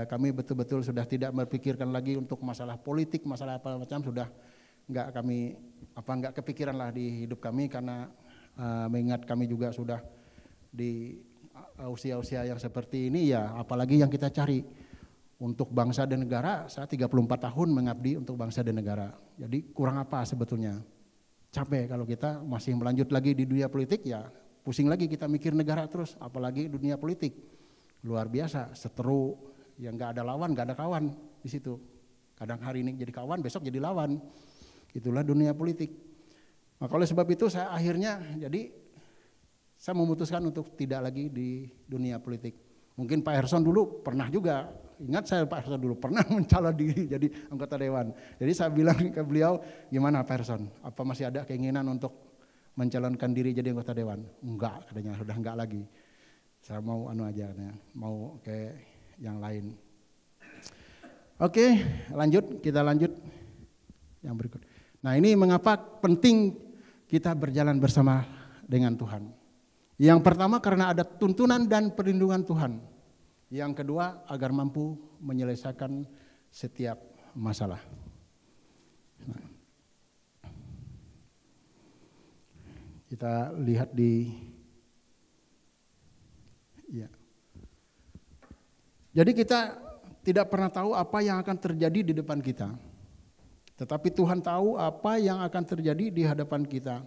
kami betul-betul sudah tidak berpikirkan lagi untuk masalah politik, masalah apa macam sudah nggak kepikiran lah di hidup kami karena mengingat kami juga sudah di usia-usia yang seperti ini ya apalagi yang kita cari untuk bangsa dan negara. Saya 34 tahun mengabdi untuk bangsa dan negara. Jadi kurang apa sebetulnya? Capek kalau kita masih melanjut lagi di dunia politik ya pusing lagi kita mikir negara terus apalagi dunia politik. Luar biasa, seteru yang nggak ada lawan, nggak ada kawan di situ. Kadang hari ini jadi kawan, besok jadi lawan. Itulah dunia politik. Maka oleh sebab itu saya akhirnya saya memutuskan untuk tidak lagi di dunia politik. Mungkin Pak Herson dulu pernah juga, ingat saya Pak Herson dulu pernah mencalon diri jadi anggota dewan. Jadi saya bilang ke beliau, gimana Pak Herson, apa masih ada keinginan untuk mencalonkan diri jadi anggota dewan? Enggak, katanya sudah enggak lagi. Saya mau aja, mau ke yang lain. Oke, kita lanjut yang berikut. Nah ini mengapa penting kita berjalan bersama dengan Tuhan. Yang pertama karena ada tuntunan dan perlindungan Tuhan. Yang kedua agar mampu menyelesaikan setiap masalah. Nah, kita lihat Jadi kita tidak pernah tahu apa yang akan terjadi di depan kita. Tetapi Tuhan tahu apa yang akan terjadi di hadapan kita.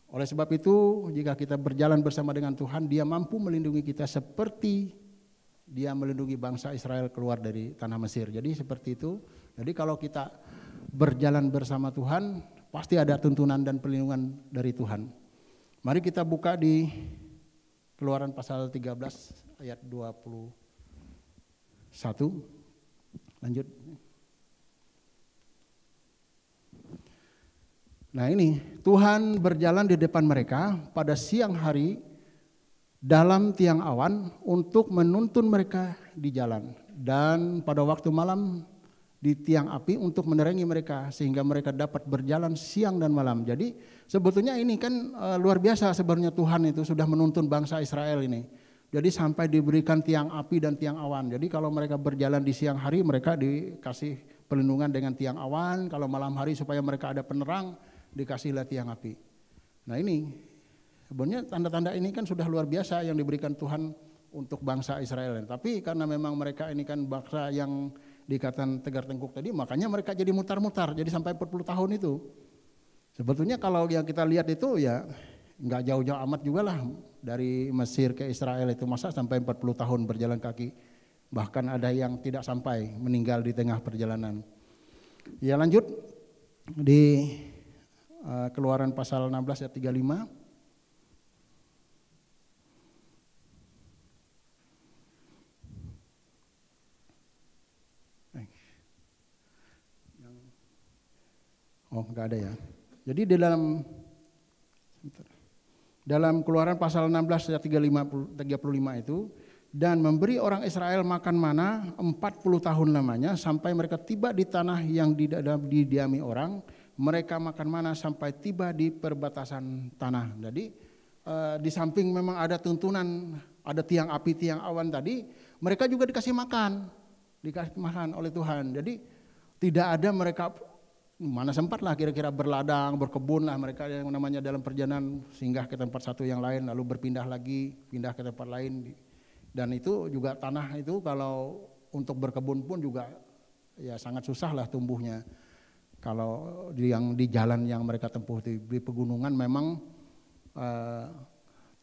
Oleh sebab itu, jika kita berjalan bersama dengan Tuhan, Dia mampu melindungi kita seperti Dia melindungi bangsa Israel keluar dari tanah Mesir. Jadi seperti itu. Jadi kalau kita berjalan bersama Tuhan, pasti ada tuntunan dan perlindungan dari Tuhan. Mari kita buka di Keluaran pasal 13 ayat 21. Lanjut. Nah ini, Tuhan berjalan di depan mereka pada siang hari dalam tiang awan untuk menuntun mereka di jalan. Dan pada waktu malam di tiang api untuk menerangi mereka sehingga mereka dapat berjalan siang dan malam. Jadi sebetulnya ini kan luar biasa sebenarnya Tuhan itu sudah menuntun bangsa Israel ini. Jadi sampai diberikan tiang api dan tiang awan. Jadi kalau mereka berjalan di siang hari mereka dikasih perlindungan dengan tiang awan. Kalau malam hari supaya mereka ada penerang dikasihlah tiang api. Nah ini sebenarnya tanda-tanda ini kan sudah luar biasa yang diberikan Tuhan untuk bangsa Israel. Tapi karena memang mereka ini kan bangsa yang dikatakan tegar tengkuk tadi, makanya mereka jadi mutar-mutar, jadi sampai 40 tahun itu. Sebetulnya kalau yang kita lihat itu ya nggak jauh-jauh amat juga lah dari Mesir ke Israel itu, masa sampai 40 tahun berjalan kaki. Bahkan ada yang tidak sampai, meninggal di tengah perjalanan. Ya lanjut di Keluaran pasal 16 ayat 35. Oh enggak ada ya. Jadi di dalam Keluaran pasal 16 ayat 35 itu, dan memberi orang Israel makan mana 40 tahun lamanya sampai mereka tiba di tanah yang didiami orang, mereka makan mana sampai tiba di perbatasan tanah. Jadi di samping memang ada tuntunan, ada tiang api, tiang awan tadi, mereka juga dikasih makan oleh Tuhan. Jadi tidak ada mereka, mana sempat lah kira-kira berladang, berkebun lah mereka yang namanya dalam perjalanan singgah ke tempat satu yang lain, lalu berpindah lagi, pindah ke tempat lain. Dan itu juga tanah itu kalau untuk berkebun pun juga ya sangat susah lah tumbuhnya. Kalau di jalan yang mereka tempuh di pegunungan memang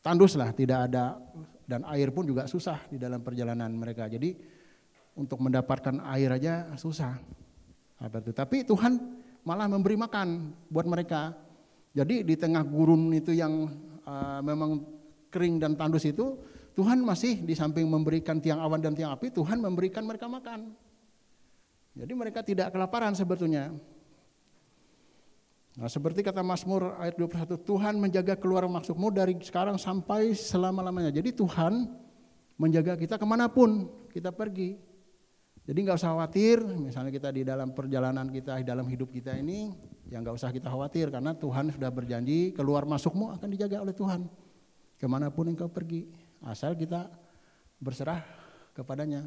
tandus lah, tidak ada, dan air pun juga susah di dalam perjalanan mereka. Jadi untuk mendapatkan air aja susah. Tapi Tuhan malah memberi makan buat mereka. Jadi di tengah gurun itu yang memang kering dan tandus itu, Tuhan masih di samping memberikan tiang awan dan tiang api, Tuhan memberikan mereka makan. Jadi mereka tidak kelaparan sebetulnya. Nah, seperti kata Mazmur ayat 21, Tuhan menjaga keluar masukmu dari sekarang sampai selama-lamanya. Jadi Tuhan menjaga kita kemanapun kita pergi. Jadi nggak usah khawatir, misalnya kita di dalam perjalanan kita, di dalam hidup kita ini, ya nggak usah kita khawatir karena Tuhan sudah berjanji keluar masukmu akan dijaga oleh Tuhan. Kemanapun engkau pergi, asal kita berserah kepadanya.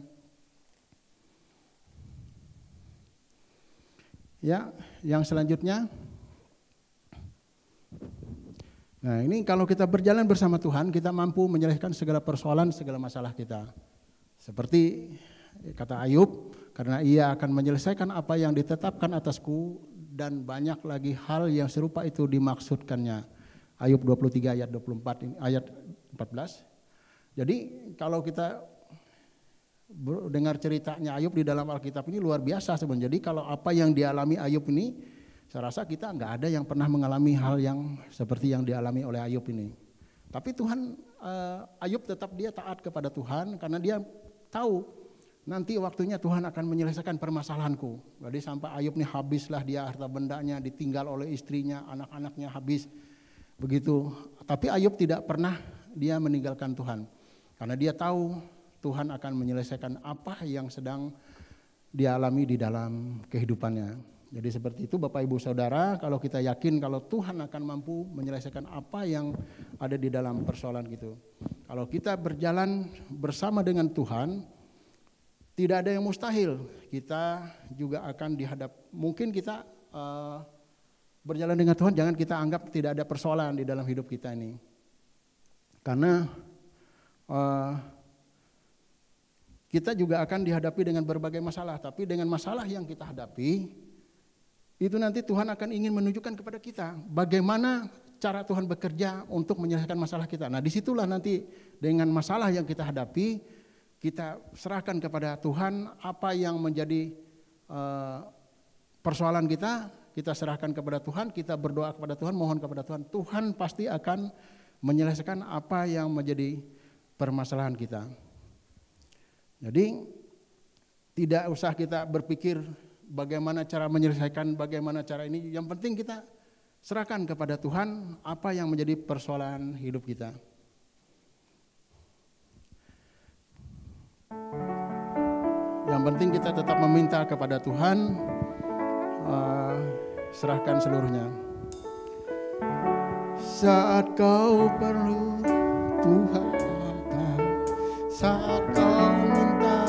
Ya, yang selanjutnya. Nah, ini kalau kita berjalan bersama Tuhan, kita mampu menyelesaikan segala persoalan, segala masalah kita. Seperti kata Ayub, karena ia akan menyelesaikan apa yang ditetapkan atasku dan banyak lagi hal yang serupa itu dimaksudkannya. Ayub 23 ayat 24 ayat 14. Jadi kalau kita dengar ceritanya Ayub di dalam Alkitab ini luar biasa sebenarnya. Jadi kalau apa yang dialami Ayub ini, saya rasa kita nggak ada yang pernah mengalami hal yang seperti yang dialami oleh Ayub ini. Tapi Tuhan, Ayub tetap dia taat kepada Tuhan karena dia tahu nanti waktunya Tuhan akan menyelesaikan permasalahanku. Jadi sampai Ayub ini habislah dia harta bendanya, ditinggal oleh istrinya, anak-anaknya habis. Begitu. Tapi Ayub tidak pernah dia meninggalkan Tuhan. Karena dia tahu Tuhan akan menyelesaikan apa yang sedang dia alami di dalam kehidupannya. Jadi seperti itu Bapak Ibu Saudara, kalau kita yakin kalau Tuhan akan mampu menyelesaikan apa yang ada di dalam persoalan gitu. Kalau kita berjalan bersama dengan Tuhan, tidak ada yang mustahil. Kita juga akan dihadap, mungkin kita berjalan dengan Tuhan, jangan kita anggap tidak ada persoalan di dalam hidup kita ini. Karena kita juga akan dihadapi dengan berbagai masalah, tapi dengan masalah yang kita hadapi, itu nanti Tuhan akan ingin menunjukkan kepada kita bagaimana cara Tuhan bekerja untuk menyelesaikan masalah kita. Nah disitulah nanti dengan masalah yang kita hadapi, kita serahkan kepada Tuhan apa yang menjadi persoalan kita serahkan kepada Tuhan, kita berdoa kepada Tuhan, mohon kepada Tuhan. Tuhan pasti akan menyelesaikan apa yang menjadi permasalahan kita. Jadi tidak usah kita berpikir bagaimana cara menyelesaikan, bagaimana cara ini. Yang penting kita serahkan kepada Tuhan apa yang menjadi persoalan hidup kita. Yang penting kita tetap meminta kepada Tuhan, serahkan seluruhnya. Saat kau perlu Tuhan, saat kau minta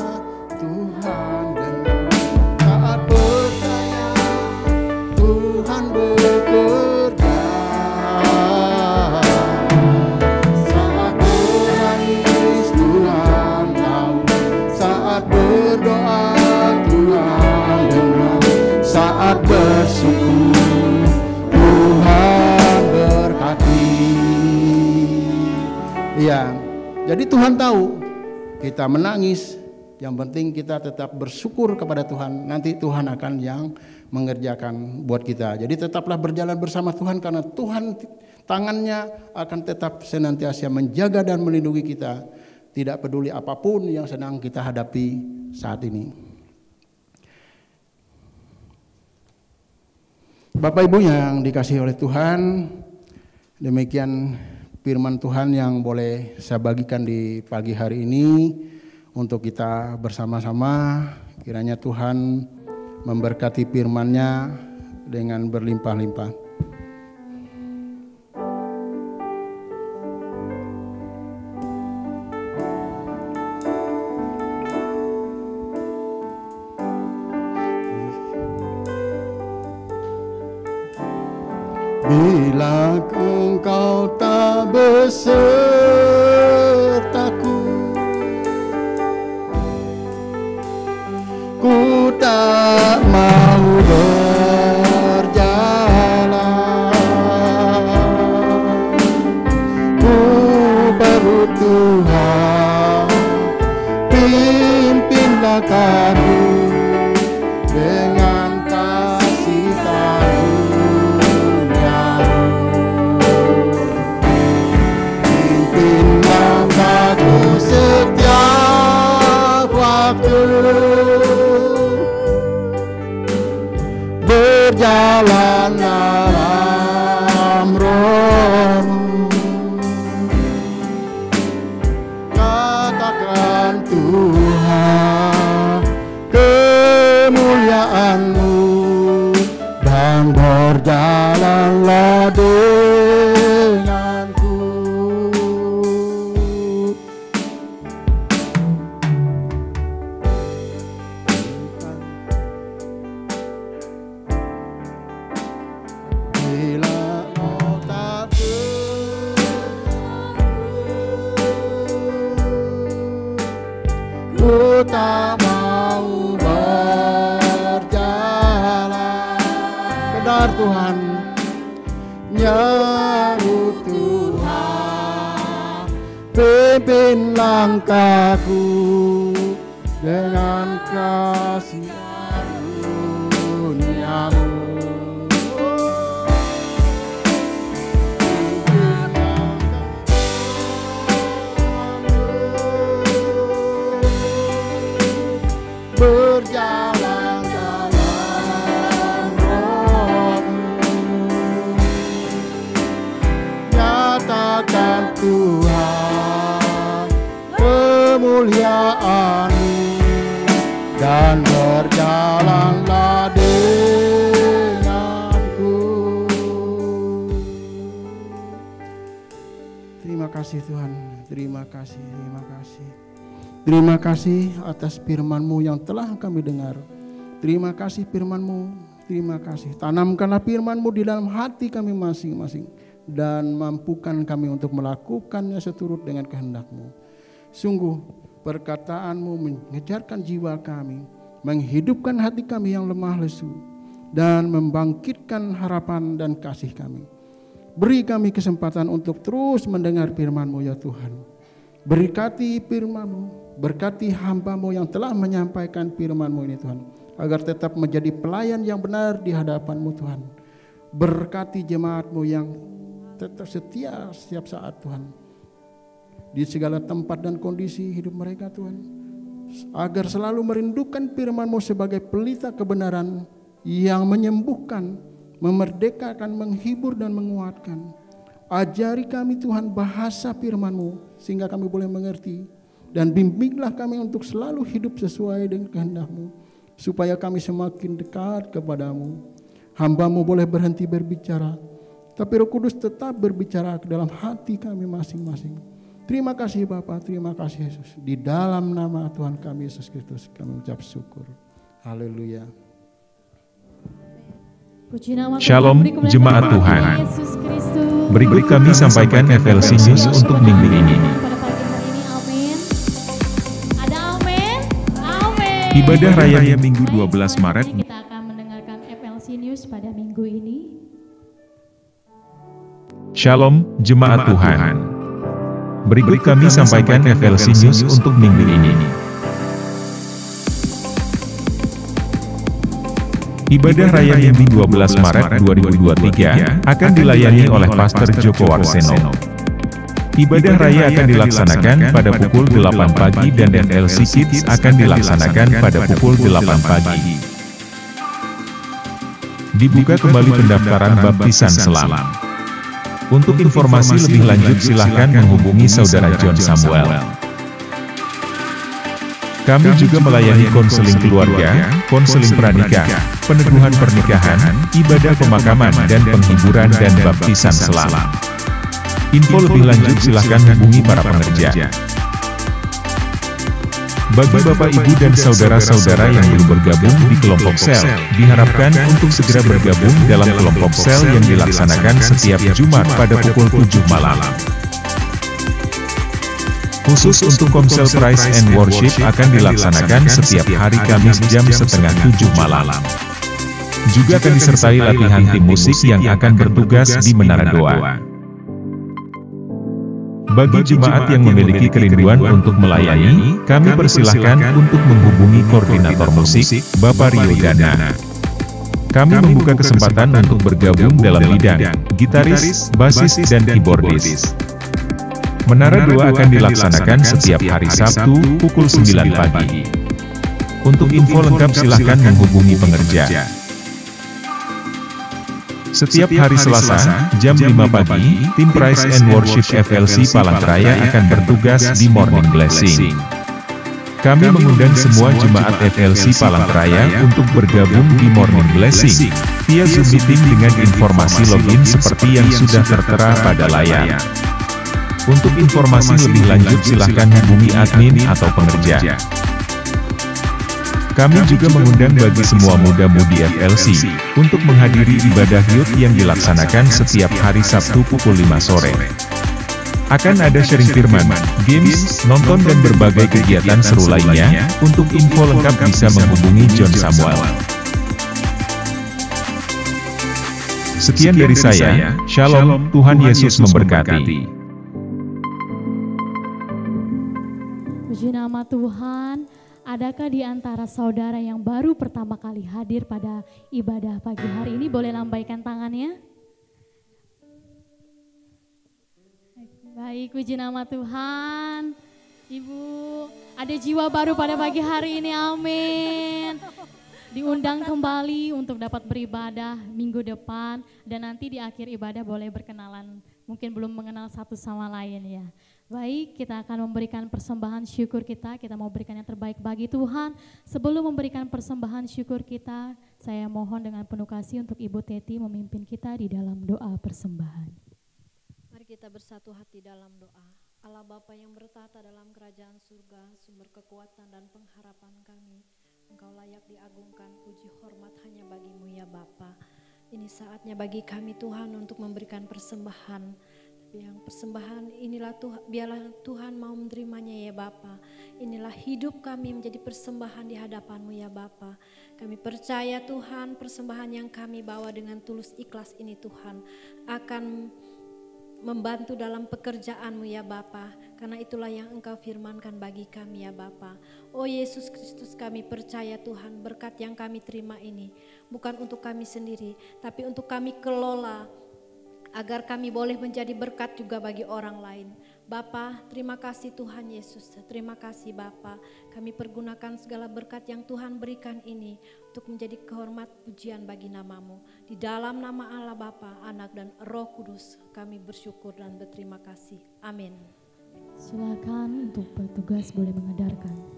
Tuhan dengar, saat percaya Tuhan bekerja, saat menangis Tuhan tahu, saat berdoa Tuhan dengar, saat bersyukur Tuhan berkati. Iya, jadi Tuhan tahu kita menangis, yang penting kita tetap bersyukur kepada Tuhan. Nanti Tuhan akan yang mengerjakan buat kita. Jadi tetaplah berjalan bersama Tuhan karena Tuhan tangannya akan tetap senantiasa menjaga dan melindungi kita. Tidak peduli apapun yang sedang kita hadapi saat ini. Bapak Ibu yang dikasihi oleh Tuhan, demikian firman Tuhan yang boleh saya bagikan di pagi hari ini untuk kita bersama-sama. Kiranya Tuhan memberkati firman-Nya dengan berlimpah-limpah. Bila engkau tak besertaku, ku tak mau berjalan. Ku perlu Tuhan, pimpinlah aku dengan kasih karunia-Mu. Pimpinlah aku setiap waktu, berjalan dalam Roh-Mu. Katakan Tuhan kemuliaan-Mu, dan berjalanlah denganku. Bila kau tak ku tak mau berjalan. Benar Tuhan, nyaru Tuhan, pimpin langkahku dengan kasih karunia-Mu. Berjalan dalam Roh-Mu, nyatakan Tuhan kemuliaan-Mu, dan berjalanlah denganku. Terima kasih Tuhan, terima kasih, terima kasih. Terima kasih atas firman-Mu yang telah kami dengar. Terima kasih firman-Mu, terima kasih. Tanamkanlah firman-Mu di dalam hati kami masing-masing, dan mampukan kami untuk melakukannya seturut dengan kehendak-Mu. Sungguh perkataan-Mu mengejarkan jiwa kami, menghidupkan hati kami yang lemah lesu, dan membangkitkan harapan dan kasih kami. Beri kami kesempatan untuk terus mendengar firman-Mu ya Tuhan. Berkati firman-Mu, berkati hamba-Mu yang telah menyampaikan firman-Mu ini Tuhan, agar tetap menjadi pelayan yang benar di hadapan-Mu Tuhan. Berkati jemaat-Mu yang tetap setia setiap saat Tuhan, di segala tempat dan kondisi hidup mereka Tuhan, agar selalu merindukan firman-Mu sebagai pelita kebenaran yang menyembuhkan, memerdekakan, menghibur dan menguatkan. Ajari kami Tuhan bahasa firman-Mu sehingga kami boleh mengerti, dan bimbinglah kami untuk selalu hidup sesuai dengan kehendak-Mu, supaya kami semakin dekat kepada-Mu. Hamba-Mu boleh berhenti berbicara, tapi Roh Kudus tetap berbicara ke dalam hati kami masing-masing. Terima kasih Bapa, terima kasih Yesus. Di dalam nama Tuhan kami Yesus Kristus kami ucap syukur. Haleluya. Shalom jemaat Tuhan. Berikut kami sampaikan FLC News untuk minggu ini. Ibadah Raya Minggu 12 Maret. Kita akan mendengarkan FLC News pada minggu ini. Shalom jemaat Tuhan. Berikut kami sampaikan FLC News untuk minggu ini. Ibadah Raya Minggu 12 Maret 2023 akan dilayani oleh Pastor Joko Warseno. Ibadah Raya akan dilaksanakan pada pukul 8 pagi dan FLC Kids akan dilaksanakan pada pukul 8 pagi. dibuka kembali pendaftaran baptisan selam. Untuk informasi lebih lanjut silahkan menghubungi Saudara John Samuel. Kami juga melayani konseling keluarga, konseling pranikah, peneguhan pernikahan, ibadah pemakaman dan penghiburan dan baptisan selam. Info lebih lanjut silahkan hubungi para pengerja. Bagi Bapak Ibu dan saudara-saudara yang belum bergabung di kelompok sel, diharapkan untuk segera bergabung dalam kelompok sel yang dilaksanakan setiap Jumat pada pukul 7 malam. Khusus untuk Komsel Praise and Worship akan dilaksanakan setiap hari Kamis jam setengah 7 malam. Juga akan disertai latihan tim musik yang akan bertugas di Menara Doa. Bagi jemaat yang memiliki kerinduan untuk melayani, kami persilahkan untuk menghubungi koordinator musik, Bapak Rio Dana. Kami membuka kesempatan untuk bergabung dalam bidang gitaris, basis, dan keyboardis. Menara Doa akan dilaksanakan setiap hari Sabtu, pukul 9 pagi. Untuk info lengkap silahkan menghubungi pengerja. Setiap hari Selasa, jam 5 pagi, tim Praise and Worship FLC Palangkaraya akan bertugas di Morning Blessing. Kami mengundang semua jemaat FLC Palangkaraya untuk bergabung di Morning Blessing via Zoom meeting dengan informasi login seperti yang sudah tertera pada layar. Untuk informasi lebih lanjut silahkan hubungi admin atau pengerja. Kami juga mengundang bagi semua muda-mudi FLC untuk menghadiri ibadah youth yang dilaksanakan setiap hari Sabtu pukul 5 sore. Akan ada sharing firman, games, nonton dan berbagai kegiatan seru lainnya. Untuk info lengkap bisa menghubungi John Samuel. Sekian dari saya, Shalom, Tuhan Yesus memberkati. Puji nama Tuhan. Adakah di antara saudara yang baru pertama kali hadir pada ibadah pagi hari ini boleh lambaikan tangannya? Baik, puji nama Tuhan. Ibu, ada jiwa baru pada pagi hari ini, amin. Diundang kembali untuk dapat beribadah minggu depan dan nanti di akhir ibadah boleh berkenalan. Mungkin belum mengenal satu sama lain ya. Baik, kita akan memberikan persembahan syukur kita mau berikan yang terbaik bagi Tuhan. Sebelum memberikan persembahan syukur kita, saya mohon dengan penuh kasih untuk Ibu Teti memimpin kita di dalam doa persembahan. Mari kita bersatu hati dalam doa. Allah Bapa yang bertata dalam kerajaan surga, sumber kekuatan dan pengharapan kami. Engkau layak diagungkan, puji hormat hanya bagimu ya Bapa. Ini saatnya bagi kami Tuhan untuk memberikan persembahan. Yang persembahan inilah Tuhan, biarlah Tuhan mau menerimanya ya Bapa. Inilah hidup kami menjadi persembahan di hadapan-Mu ya Bapa. Kami percaya Tuhan persembahan yang kami bawa dengan tulus ikhlas ini Tuhan akan membantu dalam pekerjaan-Mu ya Bapa. Karena itulah yang Engkau firmankan bagi kami ya Bapa. Oh Yesus Kristus, kami percaya Tuhan berkat yang kami terima ini bukan untuk kami sendiri, tapi untuk kami kelola agar kami boleh menjadi berkat juga bagi orang lain. Bapa, terima kasih Tuhan Yesus, terima kasih Bapa. Kami pergunakan segala berkat yang Tuhan berikan ini untuk menjadi kehormat pujian bagi nama-Mu. Di dalam nama Allah Bapa, Anak dan Roh Kudus kami bersyukur dan berterima kasih. Amin. Silakan untuk petugas boleh mengedarkan.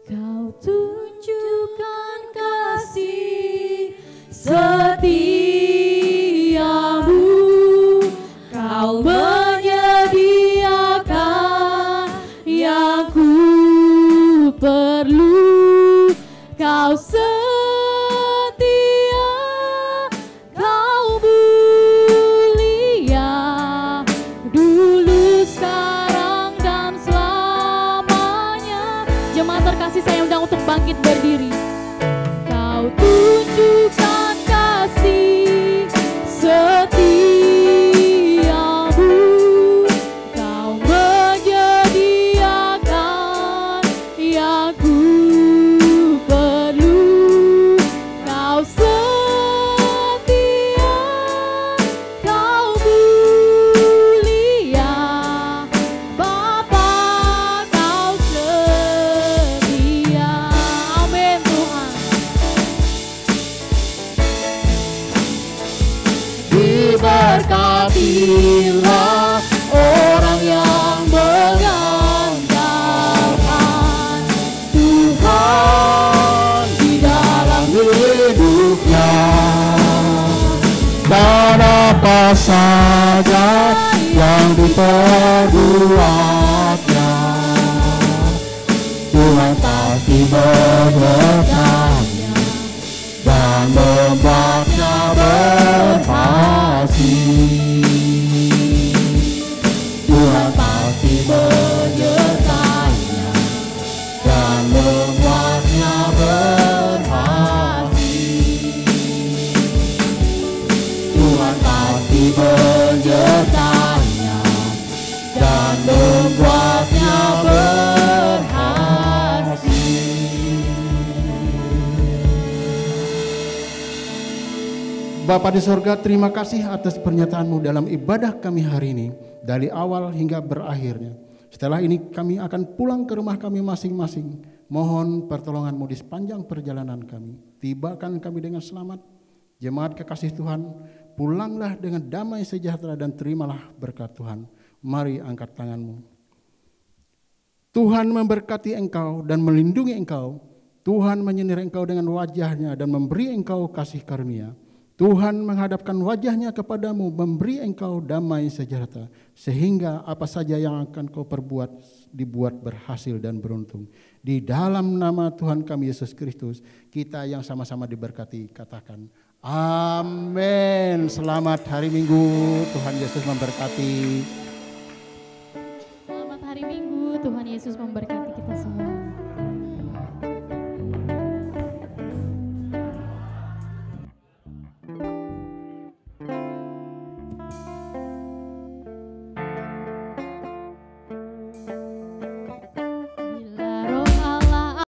Kau tunjukkan kasih setiamu, Kau menyediakan yang ku perlu. Kau setia, Kau mulia, dulu, sekarang dan selamanya. Jemaat terkasih, saya undang untuk bangkit Jadilah orang yang mengandalkan Tuhan di dalam hidupnya. Dan apa saja yang diperbuatnya, Tuhan pasti menyertanya dan membuatnya berhasil. Tuhan pasti menyertanya dan membuatnya berhasil. Tuhan pasti menyertanya dan membuatnya berhasil. Bapa di sorga, terima kasih atas pernyataan-Mu dalam ibadah kami hari ini, dari awal hingga berakhirnya. Setelah ini kami akan pulang ke rumah kami masing-masing. Mohon pertolongan-Mu di sepanjang perjalanan kami. Tibakan kami dengan selamat. Jemaat kekasih Tuhan, pulanglah dengan damai sejahtera dan terimalah berkat Tuhan. Mari angkat tanganmu. Tuhan memberkati engkau dan melindungi engkau. Tuhan menyinari engkau dengan wajah-Nya dan memberi engkau kasih karunia. Tuhan menghadapkan wajah-Nya kepadamu, memberi engkau damai sejahtera, sehingga apa saja yang akan kau perbuat dibuat berhasil dan beruntung. Di dalam nama Tuhan kami Yesus Kristus, kita yang sama-sama diberkati, katakan amin. Selamat hari Minggu, Tuhan Yesus memberkati.